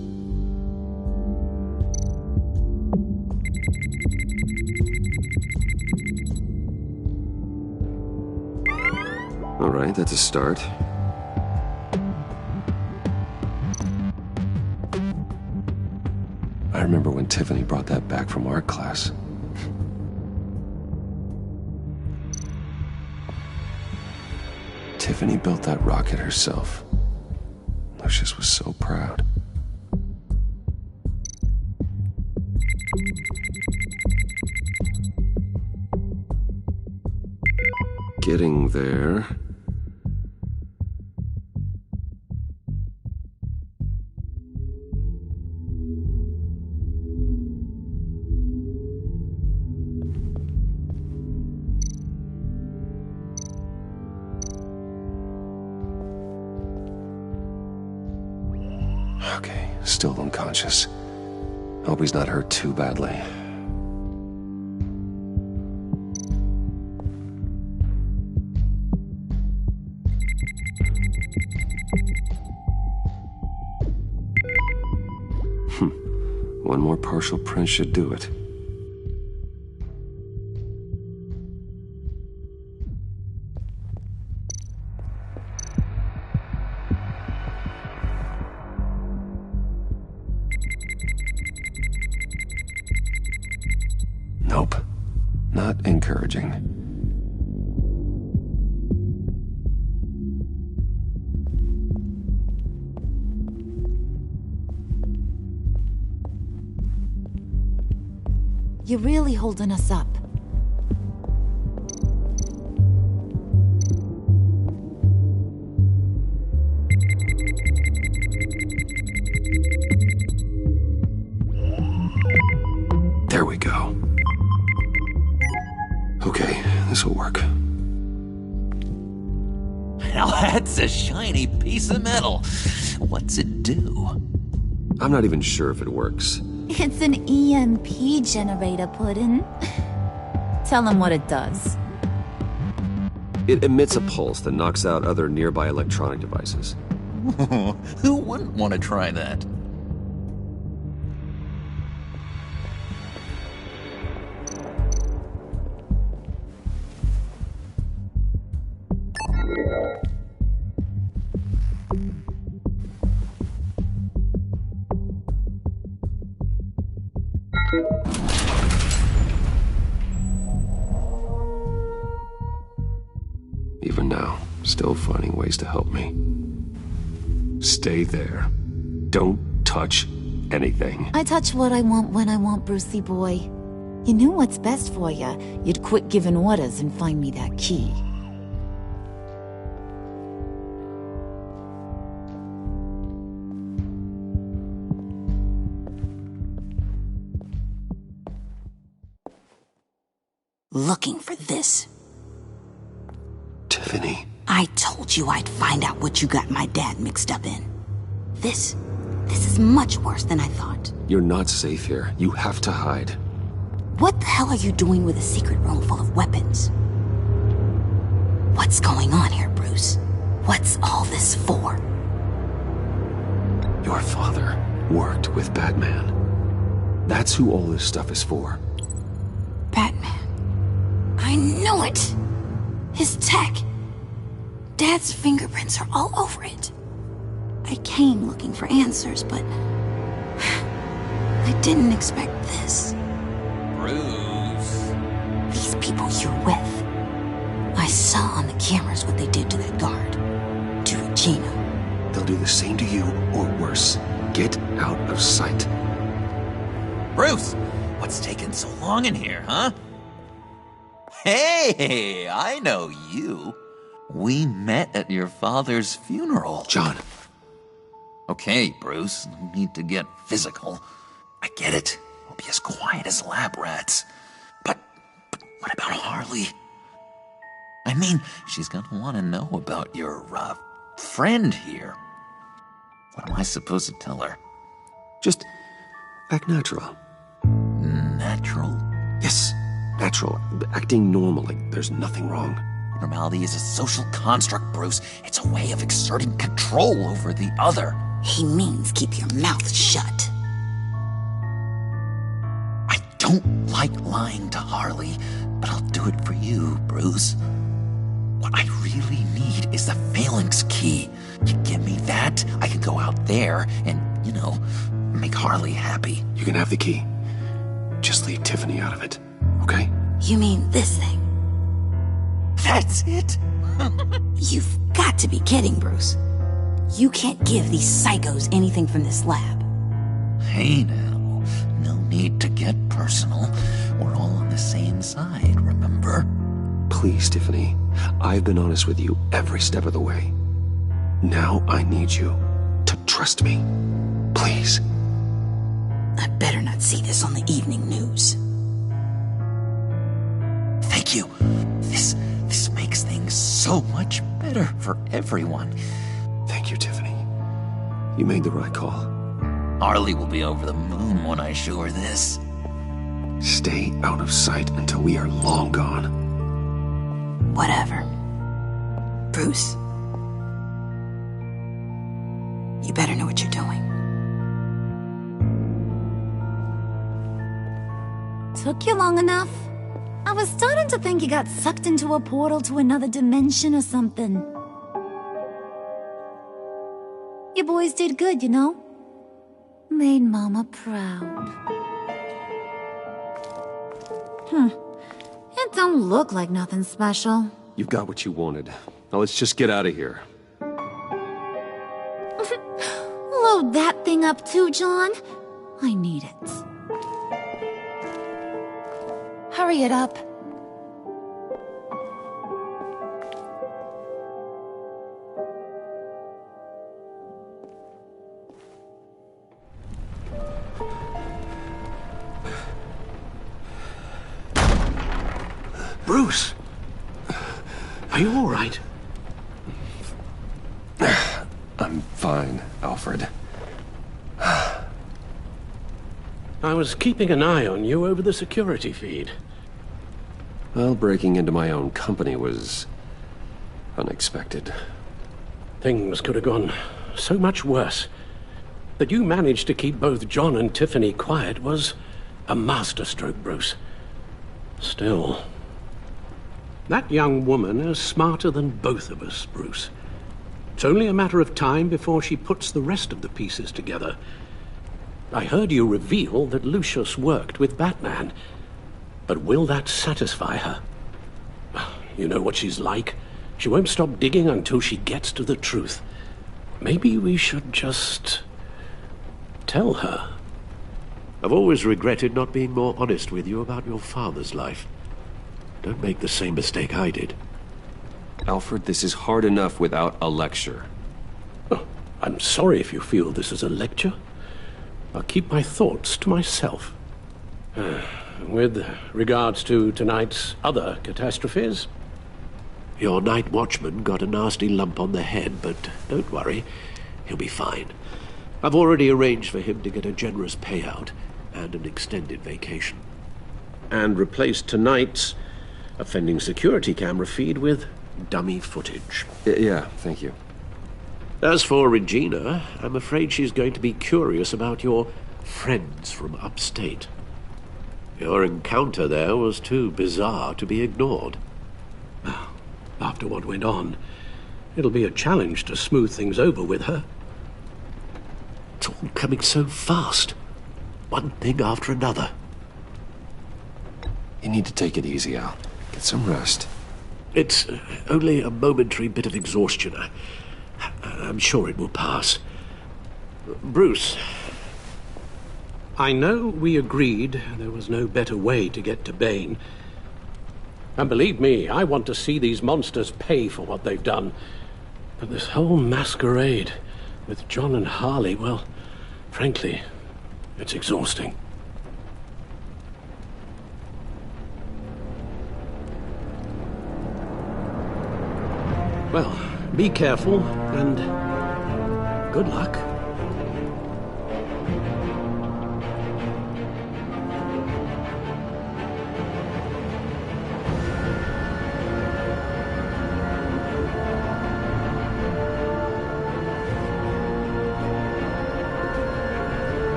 All right, that's a start. I remember when Tiffany brought that back from art class. Tiffany built that rocket herself. Lucius was so proud. Getting there. Okay, still unconscious. Hope he's not hurt too badly. One more partial print should do it. Nope. Not encouraging. You're really holding us up. There we go. Okay, this'll work. Now that's a shiny piece of metal. What's it do? I'm not even sure if it works. It's an EMP generator, Puddin'. Tell him what it does. It emits a pulse that knocks out other nearby electronic devices. Who wouldn't want to try that? Even now, still finding ways to help me. Stay there. Don't touch anything. I touch what I want when I want, Brucey boy. You knew what's best for you. You'd quit giving orders and find me that key. Looking for this. Tiffany. I told you I'd find out what you got my dad mixed up in. This is much worse than I thought. You're not safe here. You have to hide. What the hell are you doing with a secret room full of weapons? What's going on here, Bruce? What's all this for? Your father worked with Batman. That's who all this stuff is for. Batman. I knew it! His tech. Dad's fingerprints are all over it. I came looking for answers, but I didn't expect this. Bruce. These people you're with. I saw on the cameras what they did to that guard. To Regina. They'll do the same to you, or worse. Get out of sight. Bruce, what's taking so long in here, huh? Hey, I know you. We met at your father's funeral. John. Okay, Bruce, no need to get physical. I get it. We'll be as quiet as lab rats. But what about Harley? I mean, she's gonna want to know about your, friend here. What am I supposed to tell her? Just act natural. Natural? Yes, natural. Acting normal, like there's nothing wrong. Normality is a social construct, Bruce. It's a way of exerting control over the other. He means keep your mouth shut. I don't like lying to Harley, but I'll do it for you, Bruce. What I really need is the phalanx key. You give me that, I can go out there and, make Harley happy. You can have the key. Just leave Tiffany out of it, okay? You mean this thing? That's it? You've got to be kidding, Bruce. You can't give these psychos anything from this lab. Hey now, no need to get personal. We're all on the same side, remember? Please, Tiffany. I've been honest with you every step of the way. Now I need you to trust me. Please. I better not see this on the evening news. Thank you. This makes things so much better for everyone. Thank you, Tiffany. You made the right call. Harley will be over the moon when I show her this. Stay out of sight until we are long gone. Whatever. Bruce. You better know what you're doing. Took you long enough? I was starting to think you got sucked into a portal to another dimension or something. You boys did good, Made Mama proud. It don't look like nothing special. You've got what you wanted. Now let's just get out of here. Load that thing up too, John. I need it. Hurry it up. Bruce! Are you all right? I'm fine, Alfred. I was keeping an eye on you over the security feed. Well, breaking into my own company was unexpected. Things could have gone so much worse. That you managed to keep both John and Tiffany quiet was a masterstroke, Bruce. Still, that young woman is smarter than both of us, Bruce. It's only a matter of time before she puts the rest of the pieces together. I heard you reveal that Lucius worked with Batman. But will that satisfy her? You know what she's like. She won't stop digging until she gets to the truth. Maybe we should just tell her. I've always regretted not being more honest with you about your father's life. Don't make the same mistake I did. Alfred, this is hard enough without a lecture. Oh, I'm sorry if you feel this is a lecture. I'll keep my thoughts to myself. With regards to tonight's other catastrophes? Your night watchman got a nasty lump on the head, but don't worry, he'll be fine. I've already arranged for him to get a generous payout and an extended vacation. And replaced tonight's offending security camera feed with dummy footage. Yeah, thank you. As for Regina, I'm afraid she's going to be curious about your friends from upstate. Your encounter there was too bizarre to be ignored. After what went on, it'll be a challenge to smooth things over with her. It's all coming so fast. One thing after another. You need to take it easy, Al. Get some rest. It's only a momentary bit of exhaustion. I'm sure it will pass. Bruce. I know we agreed there was no better way to get to Bane. And believe me, I want to see these monsters pay for what they've done. But this whole masquerade with John and Harley, well, frankly, it's exhausting. Well, be careful, and good luck.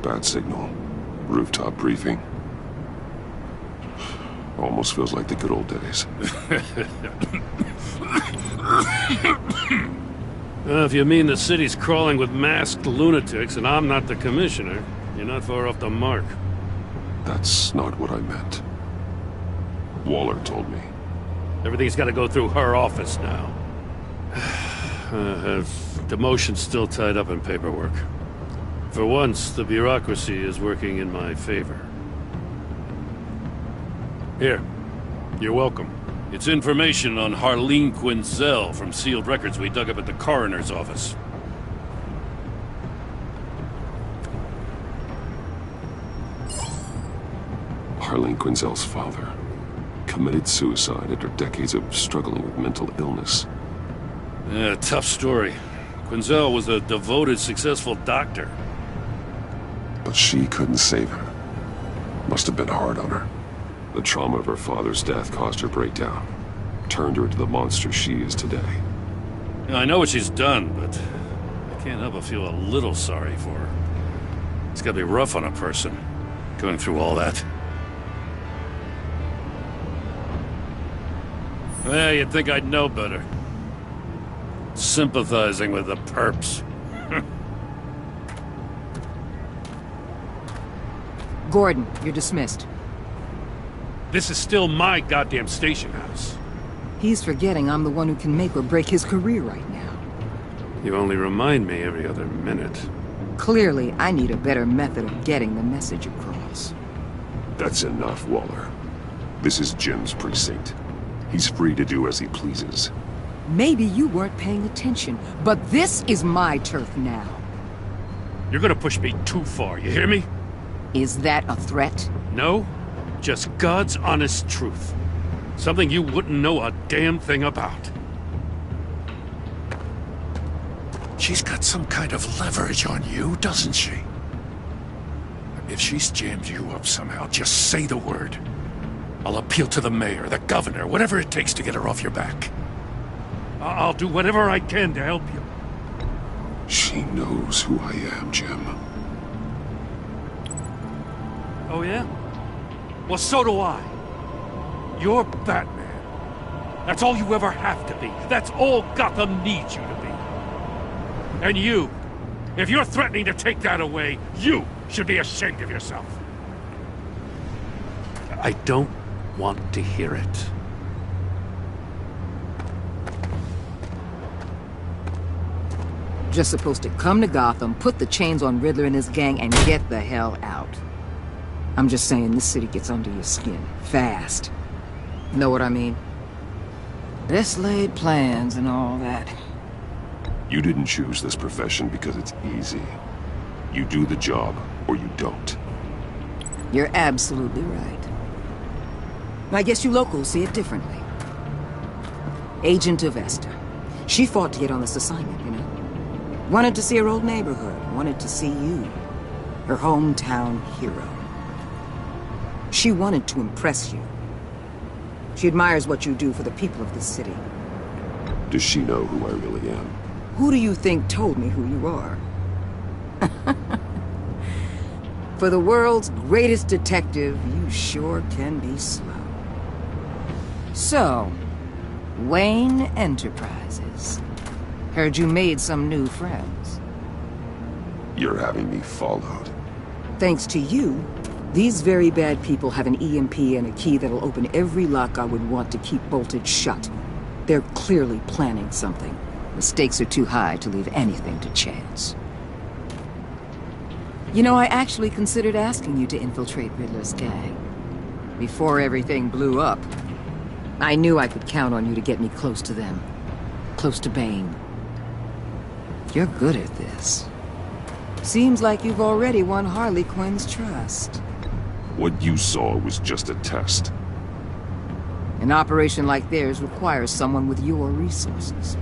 Bad signal. Rooftop briefing. Almost feels like the good old days. If you mean the city's crawling with masked lunatics and I'm not the commissioner, you're not far off the mark. That's not what I meant. Waller told me. Everything's got to go through her office now. Her demotion's still tied up in paperwork. For once, the bureaucracy is working in my favor. Here. You're welcome. It's information on Harleen Quinzel from sealed records we dug up at the coroner's office. Harleen Quinzel's father committed suicide after decades of struggling with mental illness. Yeah, tough story. Quinzel was a devoted, successful doctor. But she couldn't save her. Must have been hard on her. The trauma of her father's death caused her breakdown. Turned her into the monster she is today. I know what she's done, but I can't help but feel a little sorry for her. It's gotta be rough on a person, going through all that. Well, you'd think I'd know better. Sympathizing with the perps. Gordon, you're dismissed. This is still my goddamn station house. He's forgetting I'm the one who can make or break his career right now. You only remind me every other minute. Clearly, I need a better method of getting the message across. That's enough, Waller. This is Jim's precinct. He's free to do as he pleases. Maybe you weren't paying attention, but this is my turf now. You're gonna push me too far, you hear me? Is that a threat? No, just God's honest truth. Something you wouldn't know a damn thing about. She's got some kind of leverage on you, doesn't she? If she's jammed you up somehow, just say the word. I'll appeal to the mayor, the governor, whatever it takes to get her off your back. I'll do whatever I can to help you. She knows who I am, Jim. Oh, yeah? Well, so do I. You're Batman. That's all you ever have to be. That's all Gotham needs you to be. And you, if you're threatening to take that away, you should be ashamed of yourself. I don't want to hear it. Just supposed to come to Gotham, put the chains on Riddler and his gang, and get the hell out. I'm just saying, this city gets under your skin. Fast. Know what I mean? Best laid plans and all that. You didn't choose this profession because it's easy. You do the job, or you don't. You're absolutely right. I guess you locals see it differently. Agent of Esther. She fought to get on this assignment, you know? Wanted to see her old neighborhood. Wanted to see you. Her hometown hero. She wanted to impress you. She admires what you do for the people of this city. Does she know who I really am? Who do you think told me who you are? For the world's greatest detective, you sure can be slow. So, Wayne Enterprises. Heard you made some new friends. You're having me followed. Thanks to you, these very bad people have an EMP and a key that'll open every lock I would want to keep bolted shut. They're clearly planning something. The stakes are too high to leave anything to chance. You know, I actually considered asking you to infiltrate Riddler's gang. Before everything blew up, I knew I could count on you to get me close to them. Close to Bane. You're good at this. Seems like you've already won Harley Quinn's trust. What you saw was just a test. An operation like theirs requires someone with your resources.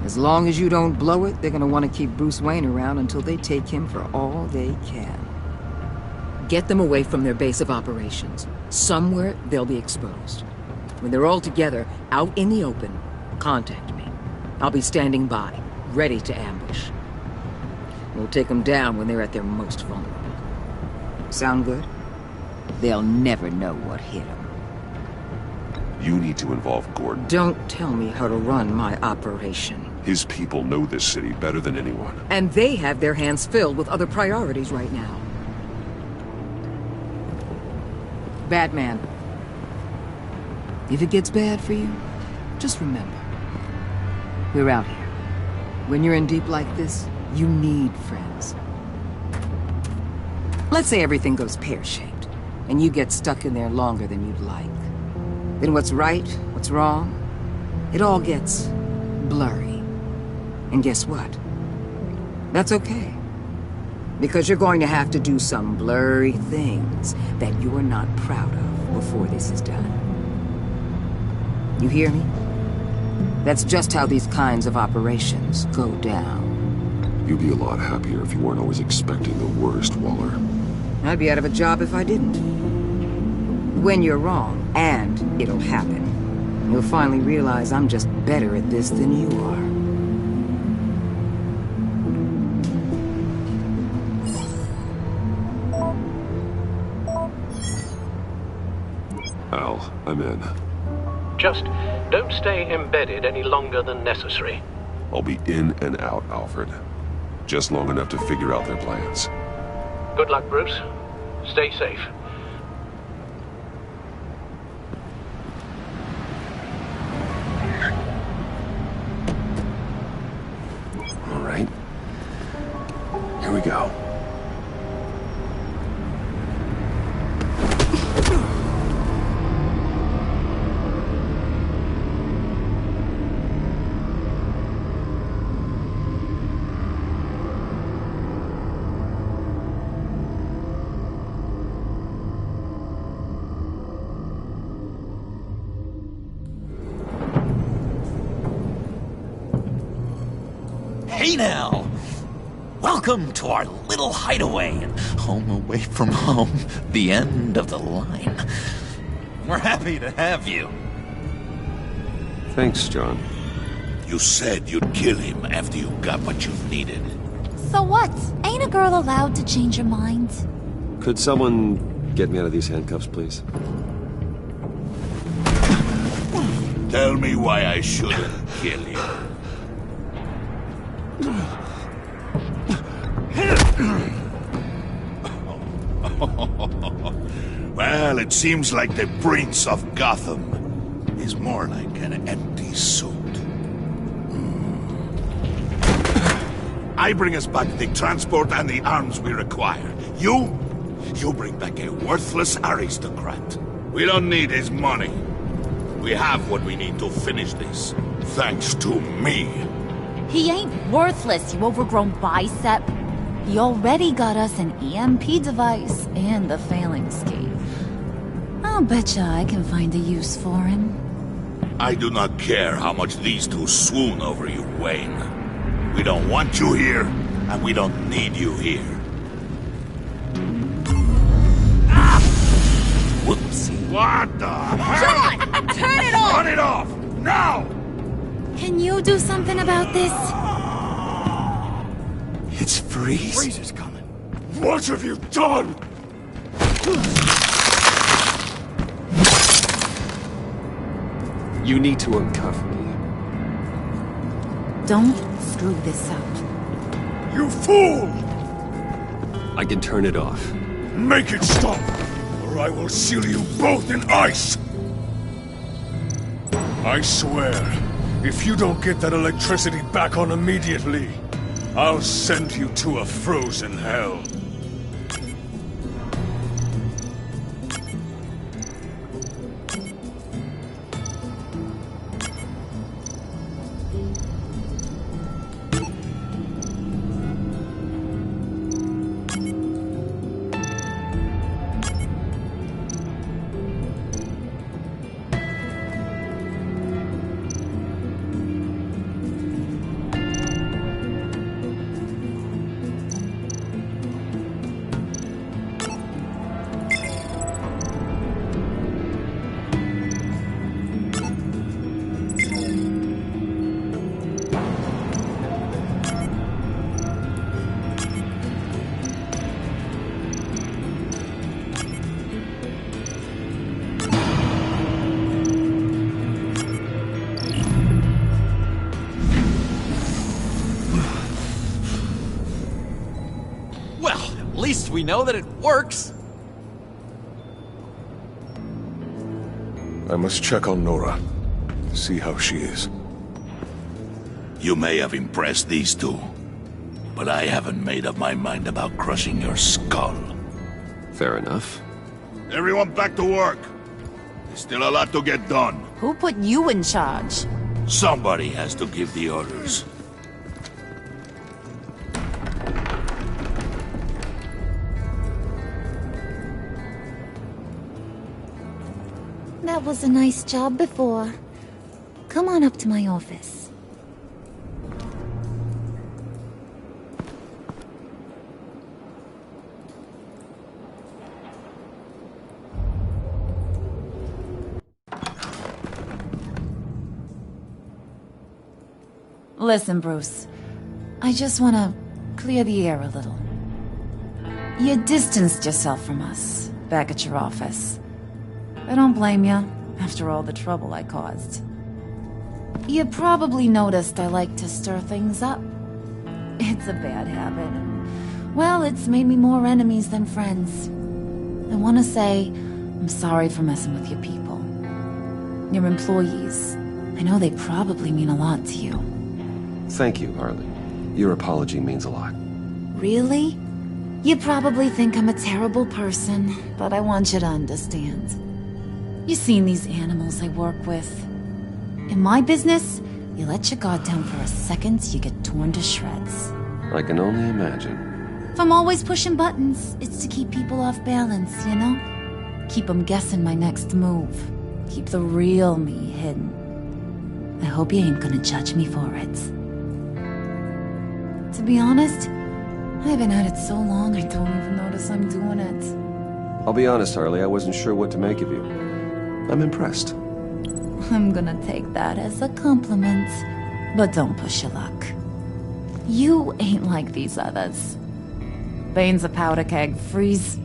As long as you don't blow it, they're gonna want to keep Bruce Wayne around until they take him for all they can. Get them away from their base of operations. Somewhere they'll be exposed. When they're all together, out in the open, contact me. I'll be standing by, ready to ambush. We'll take them down when they're at their most vulnerable. Sound good? They'll never know what hit them. You need to involve Gordon. Don't tell me how to run my operation. His people know this city better than anyone. And they have their hands filled with other priorities right now. Batman. If it gets bad for you, just remember. We're out here. When you're in deep like this, you need friends. Let's say everything goes pear-shaped, and you get stuck in there longer than you'd like. Then what's right, what's wrong, it all gets blurry. And guess what? That's okay. Because you're going to have to do some blurry things that you're not proud of before this is done. You hear me? That's just how these kinds of operations go down. You'd be a lot happier if you weren't always expecting the worst, Waller. I'd be out of a job if I didn't. When you're wrong, and it'll happen, you'll finally realize I'm just better at this than you are. Al, I'm in. Just don't stay embedded any longer than necessary. I'll be in and out, Alfred. Just long enough to figure out their plans. Good luck, Bruce. Stay safe. All right. Here we go. Hey now! Welcome to our little hideaway and home away from home, the end of the line. We're happy to have you. Thanks, John. You said you'd kill him after you got what you needed. So what? Ain't a girl allowed to change her mind? Could someone get me out of these handcuffs, please? Tell me why I shouldn't kill you. Well, it seems like the Prince of Gotham is more like an empty suit. I bring us back the transport and the arms we require. You bring back a worthless aristocrat. We don't need his money. We have what we need to finish this, thanks to me. He ain't worthless, you overgrown bicep. He already got us an EMP device and the phalanx key. I'll betcha I can find a use for him. I do not care how much these two swoon over you, Wayne. We don't want you here, and we don't need you here. Ah! Whoopsie. What the heck? John! off! Now! Can you do something about this? It's Freeze. Freeze is coming. What have you done? You need to uncuff me. Don't screw this up. You fool! I can turn it off. Make it stop, or I will seal you both in ice! I swear, if you don't get that electricity back on immediately, I'll send you to a frozen hell. At least we know that it works. I must check on Nora. See how she is. You may have impressed these two, but I haven't made up my mind about crushing your skull. Fair enough. Everyone back to work. There's still a lot to get done. Who put you in charge? Somebody has to give the orders. That was a nice job before. Come on up to my office. Listen, Bruce. I just want to clear the air a little. You distanced yourself from us back at your office. I don't blame you, after all the trouble I caused. You probably noticed I like to stir things up. It's a bad habit. Well, it's made me more enemies than friends. I want to say I'm sorry for messing with your people. Your employees. I know they probably mean a lot to you. Thank you, Harley. Your apology means a lot. Really? You probably think I'm a terrible person, but I want you to understand. You seen these animals I work with. In my business, you let your guard down for a second, you get torn to shreds. I can only imagine. If I'm always pushing buttons, it's to keep people off balance, you know? Keep them guessing my next move. Keep the real me hidden. I hope you ain't gonna judge me for it. To be honest, I've been at it so long I don't even notice I'm doing it. I'll be honest, Harley, I wasn't sure what to make of you. I'm impressed. I'm gonna take that as a compliment, but don't push your luck. You ain't like these others. Bane's a powder keg, Freeze.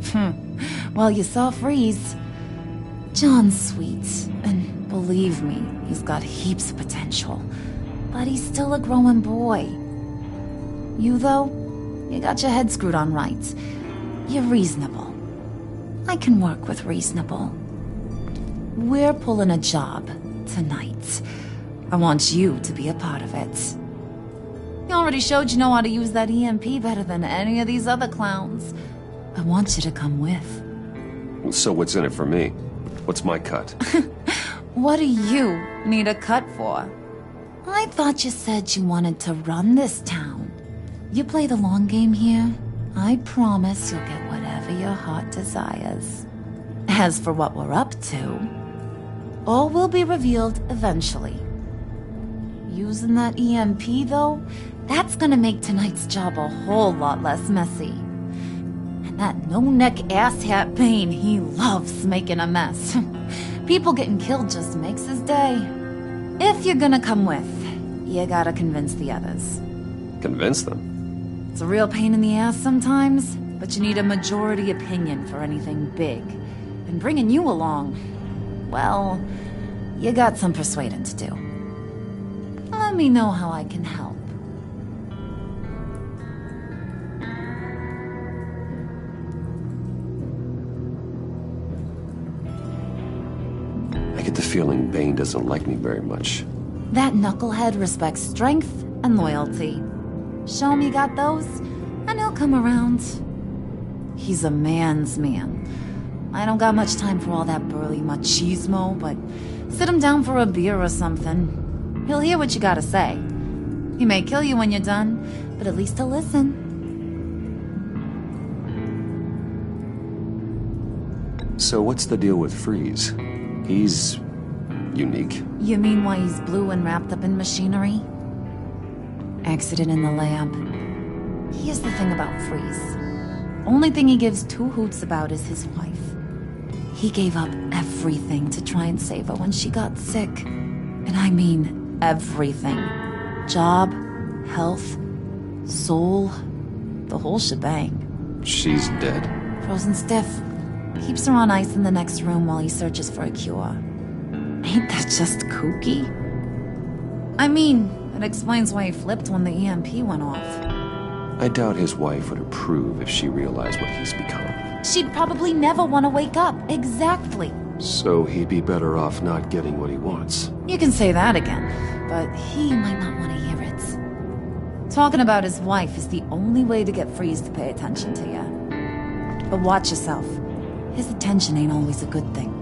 Well, you saw Freeze. John's sweet, and believe me, he's got heaps of potential. But he's still a growing boy. You, though, you got your head screwed on right. You're reasonable. I can work with reasonable. We're pulling a job tonight. I want you to be a part of it. You already showed you know how to use that EMP better than any of these other clowns. I want you to come with. So what's in it for me? What's my cut? What do you need a cut for? I thought you said you wanted to run this town. You play the long game here, I promise you'll get whatever your heart desires. As for what we're up to, all will be revealed eventually. Using that EMP, though, that's gonna make tonight's job a whole lot less messy. And that no-neck asshat Bane, he loves making a mess. People getting killed just makes his day. If you're gonna come with, you gotta convince the others. Convince them? It's a real pain in the ass sometimes, but you need a majority opinion for anything big. And bringing you along, well, you got some persuading to do. Let me know how I can help. I get the feeling Bane doesn't like me very much. That knucklehead respects strength and loyalty. Show him you got those, and he'll come around. He's a man's man. I don't got much time for all that burly machismo, but sit him down for a beer or something. He'll hear what you gotta say. He may kill you when you're done, but at least he'll listen. So what's the deal with Freeze? He's unique. You mean why he's blue and wrapped up in machinery? Accident in the lab. Here's the thing about Freeze. Only thing he gives two hoots about is his wife. He gave up everything to try and save her when she got sick. And I mean everything. Job, health, soul, the whole shebang. She's dead? Frozen stiff. Keeps her on ice in the next room while he searches for a cure. Ain't that just kooky? I mean, it explains why he flipped when the EMP went off. I doubt his wife would approve if she realized what he's become. She'd probably never want to wake up. Exactly. So he'd be better off not getting what he wants. You can say that again, but he might not want to hear it. Talking about his wife is the only way to get Freeze to pay attention to you. But watch yourself. His attention ain't always a good thing.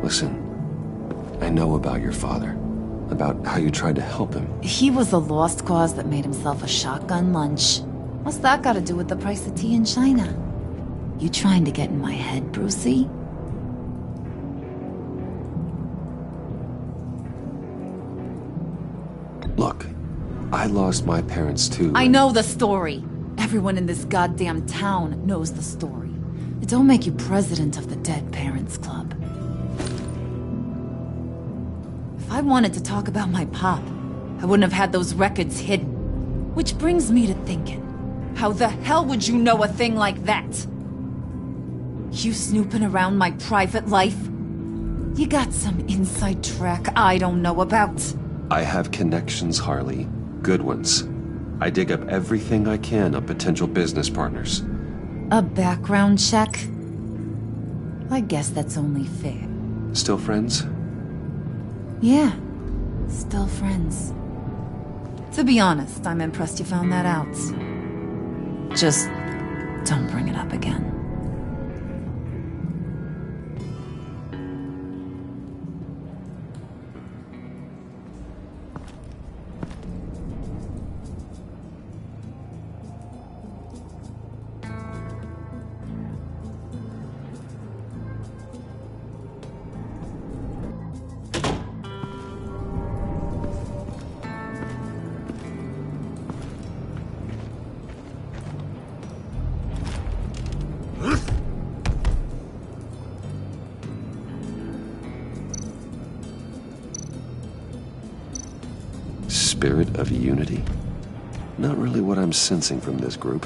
Listen, I know about your father. About how you tried to help him. He was a lost cause that made himself a shotgun lunch. What's that got to do with the price of tea in China? You trying to get in my head, Brucey? Look, I lost my parents too. I know the story. Everyone in this goddamn town knows the story. It don't make you president of the Dead Parents Club. If I wanted to talk about my pop, I wouldn't have had those records hidden. Which brings me to thinking, how the hell would you know a thing like that? You snooping around my private life? You got some inside track I don't know about. I have connections, Harley. Good ones. I dig up everything I can of potential business partners. A background check? I guess that's only fair. Still friends? Yeah, still friends. To be honest, I'm impressed you found that out. Just don't bring it up again. Spirit of unity? Not really what I'm sensing from this group.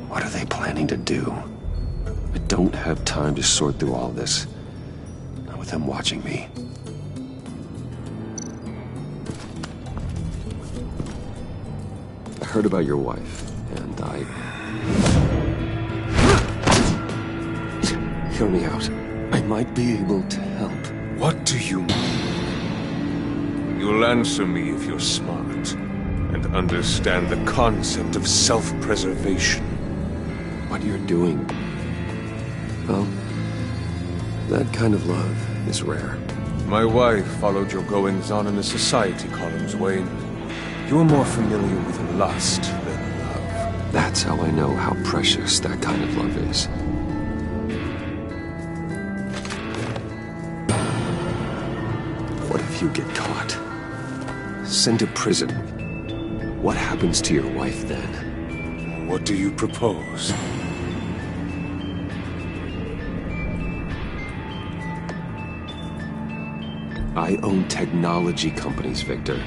What are they planning to do? I don't have time to sort through all this. Not with them watching me. I heard about your wife, and Hear me out. I might be able to help. What do you mean? You'll answer me if you're smart and understand the concept of self-preservation. What you're doing. Well, that kind of love is rare. My wife followed your goings-on in the society columns, Wayne. You were more familiar with lust than love. That's how I know how precious that kind of love is. What if you get caught? Sent to prison? What happens to your wife then? What do you propose? I own technology companies, Victor.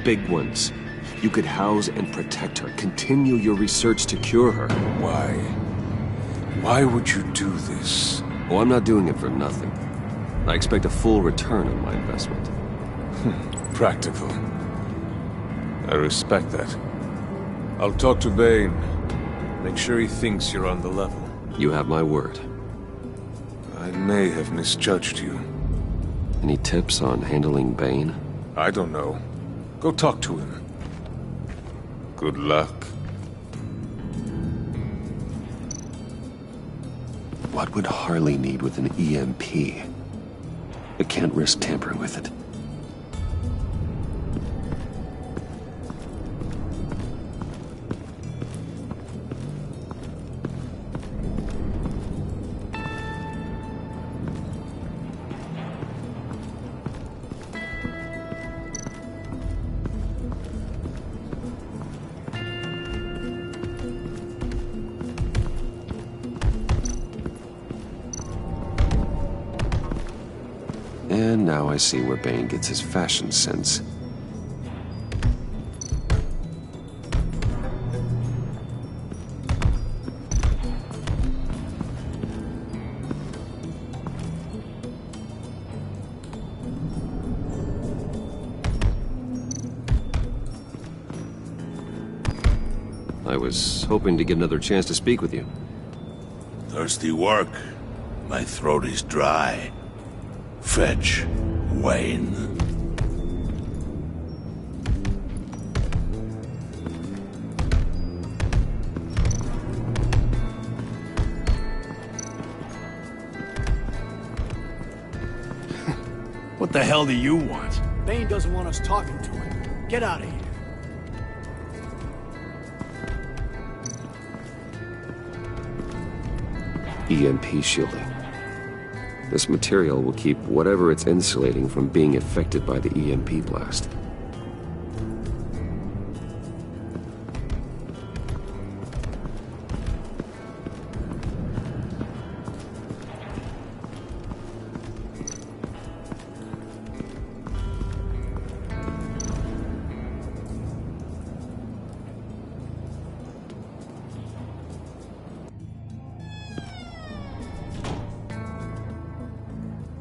Big ones. You could house and protect her, continue your research to cure her. Why? Why would you do this? Oh, I'm not doing it for nothing. I expect a full return on my investment. Practical. I respect that. I'll talk to Bane. Make sure he thinks you're on the level. You have my word. I may have misjudged you. Any tips on handling Bane? I don't know. Go talk to him. Good luck. What would Harley need with an EMP? I can't risk tampering with it. And now I see where Bane gets his fashion sense. I was hoping to get another chance to speak with you. Thirsty work. My throat is dry. Fetch, Wayne. What the hell do you want? Bane doesn't want us talking to him. Get out of here. EMP shielding. This material will keep whatever it's insulating from being affected by the EMP blast.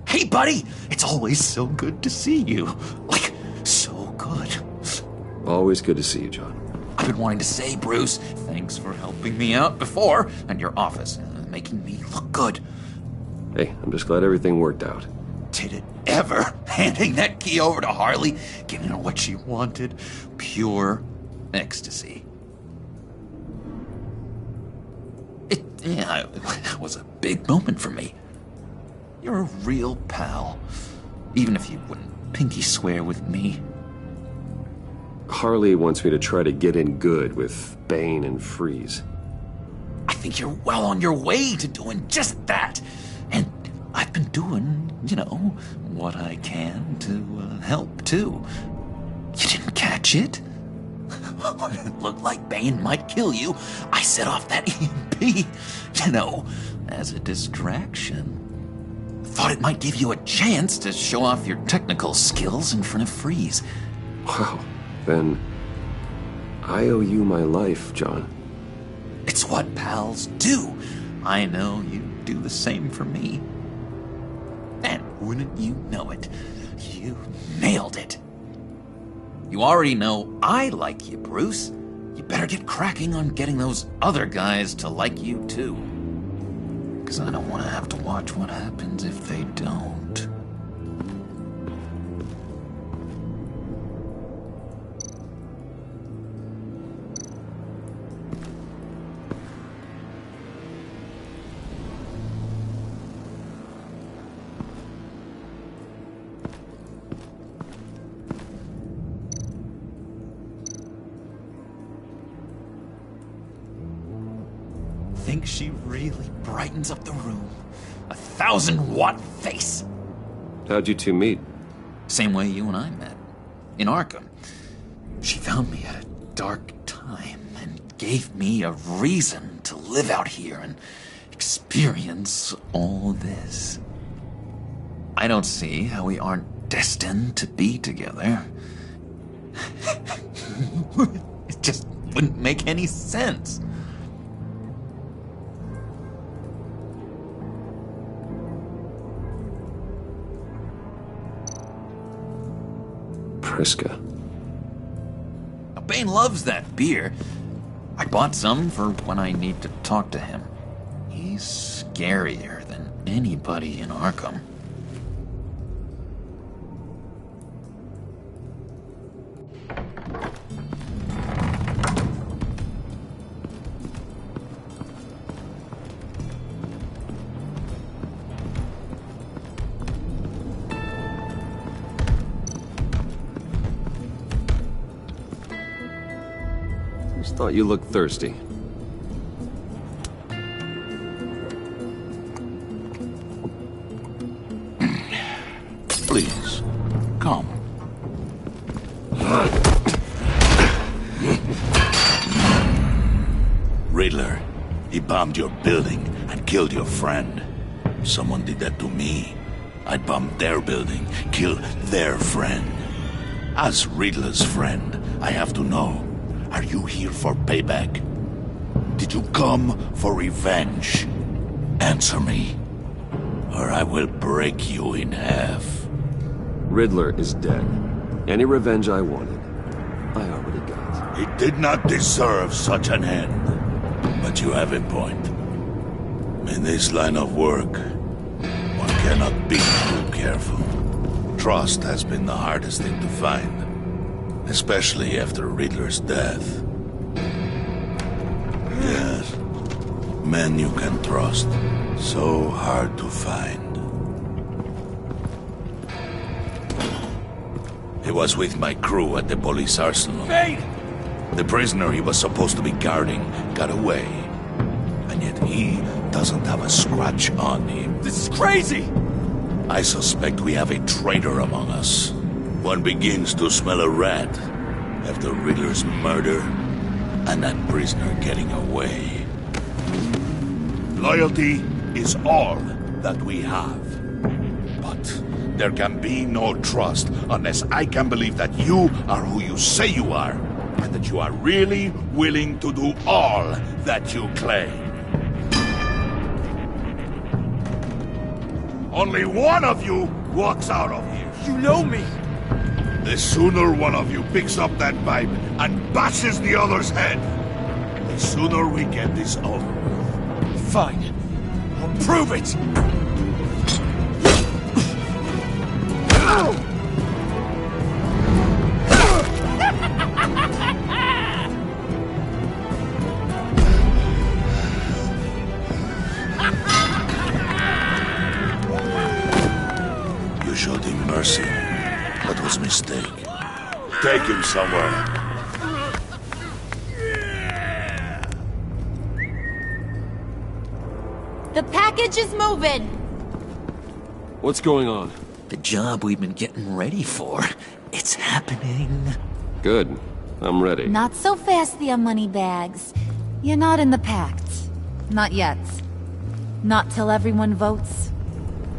Hey, buddy! It's always so good to see you. Like, so good. Always good to see you, John. I've been wanting to say, Bruce, thanks for helping me out before, and your office, making me look good. Hey, I'm just glad everything worked out. Did it ever? Handing that key over to Harley, giving her what she wanted. Pure ecstasy. It was a big moment for me. You're a real pal, even if you wouldn't pinky swear with me. Harley wants me to try to get in good with Bane and Freeze. I think you're well on your way to doing just that. And I've been doing, what I can to help, too. You didn't catch it? When it looked like Bane might kill you, I set off that EMP, as a distraction. Thought it might give you a chance to show off your technical skills in front of Freeze. Wow, then I owe you my life, John. It's what pals do. I know you do the same for me. And wouldn't you know it, you nailed it. You already know I like you, Bruce. You better get cracking on getting those other guys to like you, too. Because I don't want to have to watch what happens if they don't. think she really brightens up the room? 1,000-watt face! How'd you two meet? Same way you and I met. In Arkham. She found me at a dark time and gave me a reason to live out here and experience all this. I don't see how we aren't destined to be together. It just wouldn't make any sense. Priska. Bane loves that beer. I bought some for when I need to talk to him. He's scarier than anybody in Arkham. Just thought you looked thirsty. Please, come. Riddler, he bombed your building and killed your friend. Someone did that to me. I'd bomb their building, kill their friend. As Riddler's friend, I have to know, are you here for payback? Did you come for revenge? Answer me, or I will break you in half. Riddler is dead. Any revenge I wanted, I already got. He did not deserve such an end. But you have a point. In this line of work, one cannot be too careful. Trust has been the hardest thing to find, especially after Riddler's death. Yes, men you can trust, so hard to find. He was with my crew at the police arsenal. Bane! The prisoner he was supposed to be guarding got away. And yet he doesn't have a scratch on him. This is crazy! I suspect we have a traitor among us. One begins to smell a rat after Riddler's murder and that prisoner getting away. Loyalty is all that we have. But there can be no trust unless I can believe that you are who you say you are, and that you are really willing to do all that you claim. Only one of you walks out of here. You know me! The sooner one of you picks up that pipe and bashes the other's head, the sooner we get this over with. Fine. I'll prove it! You showed him mercy. That was a mistake. Take him somewhere. The package is moving! What's going on? The job we've been getting ready for. It's happening. Good. I'm ready. Not so fast there, Moneybags. You're not in the pact. Not yet. Not till everyone votes.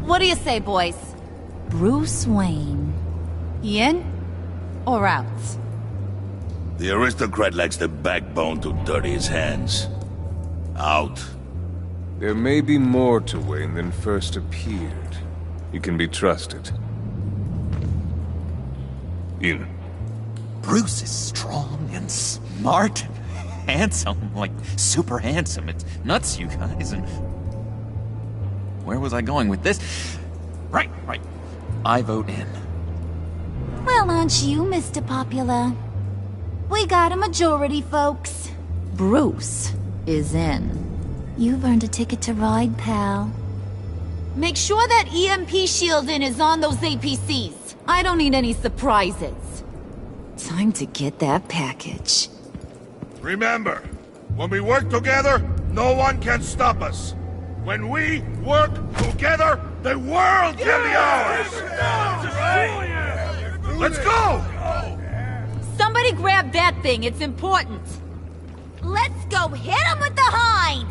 What do you say, boys? Bruce Wayne. In or out? The aristocrat lacks the backbone to dirty his hands. Out. There may be more to Wayne than first appeared. You can be trusted. In. Bruce is strong and smart and handsome, like super handsome. It's nuts, you guys, and... Where was I going with this? Right. I vote in. Well, aren't you, Mr. Popular? We got a majority, folks. Bruce is in. You've earned a ticket to ride, pal. Make sure that EMP shielding is on those APCs. I don't need any surprises. Time to get that package. Remember, when we work together, No one can stop us. When we work together, the world can be ours! Let's go! Somebody grab that thing, it's important. Let's go hit him with the hind!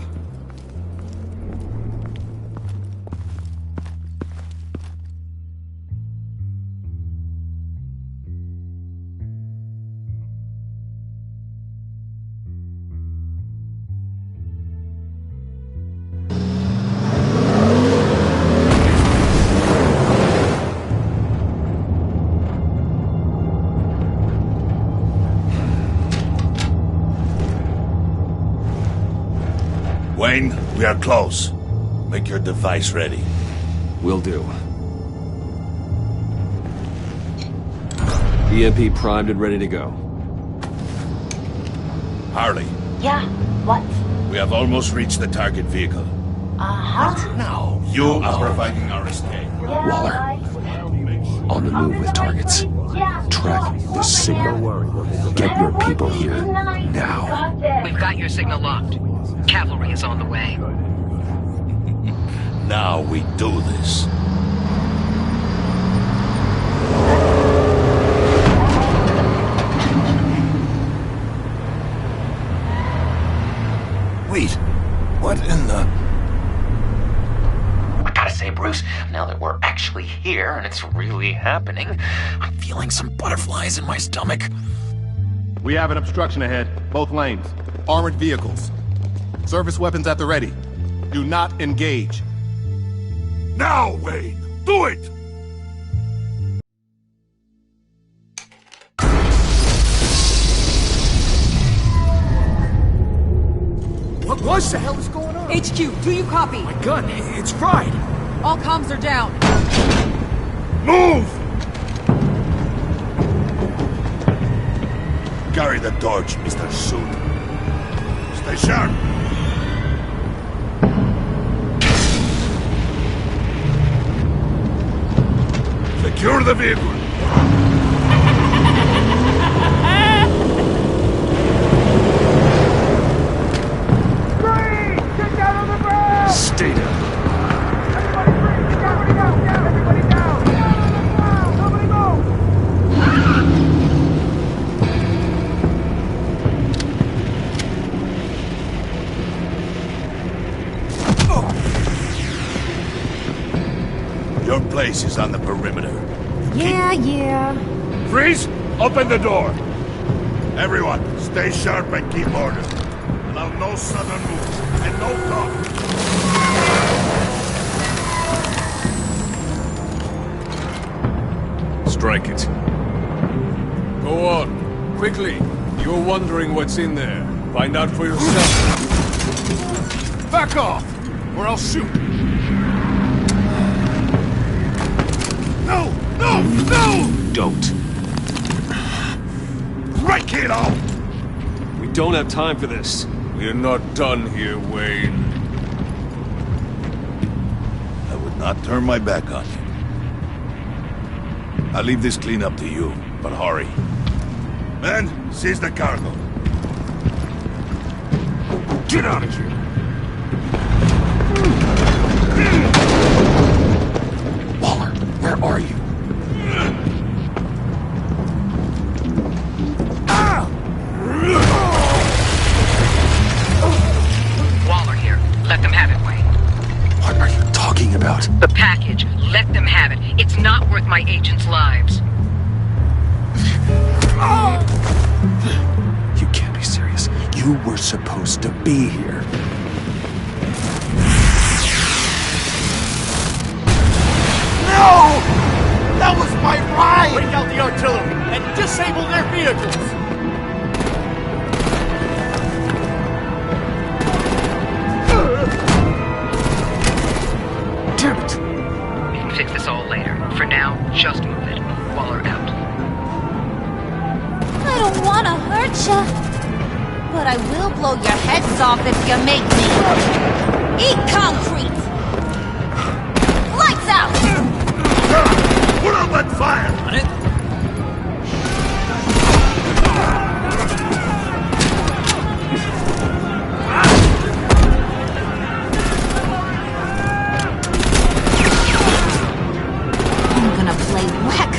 Wayne, we are close. Make your device ready. Will do. EMP primed and ready to go. Harley, Yeah, what? we have almost reached the target vehicle. Uh-huh. Now, you are providing our escape. Waller, on the move with targets. Track the signal. Get your people here, now. We've got your signal locked. Cavalry is on the way. Now we do this. Wait, what in the... I gotta say, Bruce, now that we're actually here and it's really happening, I'm feeling some butterflies in my stomach. We have an obstruction ahead, both lanes. Armored vehicles. Service weapons at the ready. Do not engage. Now, Wayne! Do it! What the hell is going on? HQ, do you copy? My gun, it's fried. All comms are down. Move! Carry the torch, Mr. Soon. Stay sharp. Secure the vehicle. Stay down. Your place is on the perimeter. Yeah. Freeze! Open the door! Everyone, stay sharp and keep order. Allow no sudden moves and no talk. Strike it. Go on. Quickly. You're wondering what's in there. Find out for yourself. Back off, or I'll shoot. No! Don't. Right, kiddo! We don't have time for this. We're not done here, Wayne. I would not turn my back on you. I'll leave this cleanup to you, but hurry. Men, seize the cargo. Get out of here! Waller, where are you? Waller here. Let them have it, Wayne. What are you talking about? The package. Let them have it. It's not worth my agents' lives. You can't be serious. You were supposed to be here. No! That was my ride! Break out the artillery and disable their vehicles! Damn it! We can fix this all later. For now, just move it. Waller out. I don't want to hurt ya, but I will blow your heads off if you make me. Eat concrete! Lights out! Put out that fire! On it?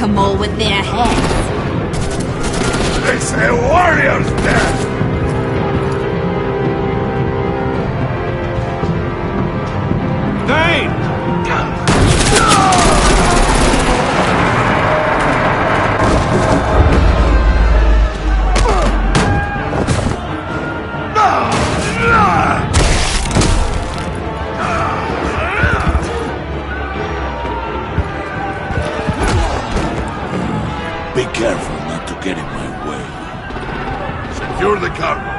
'em all with their heads. It's a warrior's death! Dane! Be careful not to get in my way. Secure the cargo.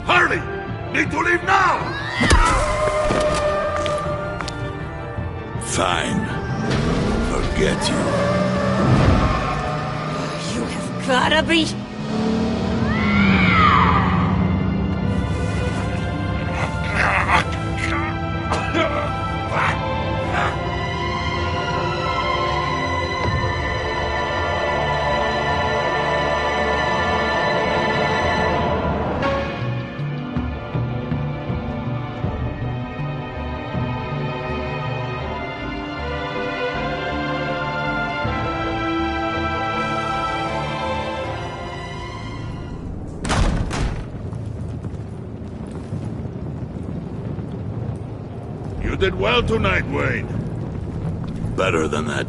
Hurry! Need to leave now! Fine. Forget you. You have gotta be... You did well tonight, Wayne. Better than that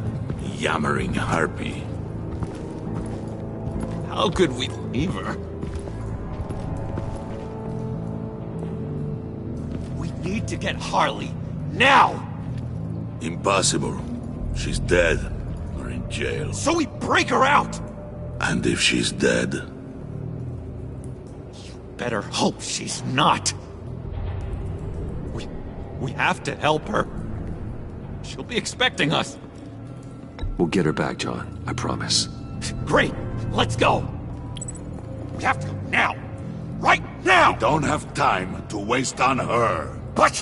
yammering harpy. How could we leave her? We need to get Harley. Now! Impossible. She's dead. Or in jail. So we break her out! And if she's dead... Better hope she's not. We have to help her. She'll be expecting us. We'll get her back, John. I promise. Great! Let's go! We have to go now! Right now! We don't have time to waste on her. But...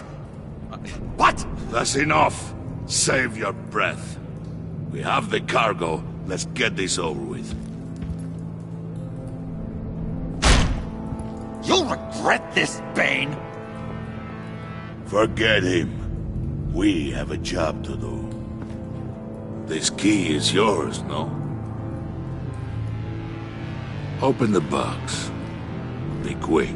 What? That's enough. Save your breath. We have the cargo. Let's get this over with. You'll regret this, Bane! Forget him. We have a job to do. This key is yours, no? Open the box. Be quick.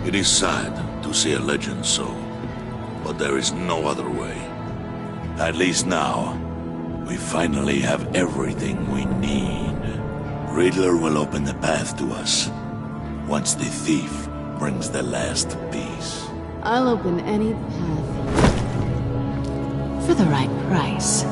It is sad to see a legend so, but there is no other way. At least now, we finally have everything we need. Riddler will open the path to us, once the thief brings the last piece. I'll open any path for the right price.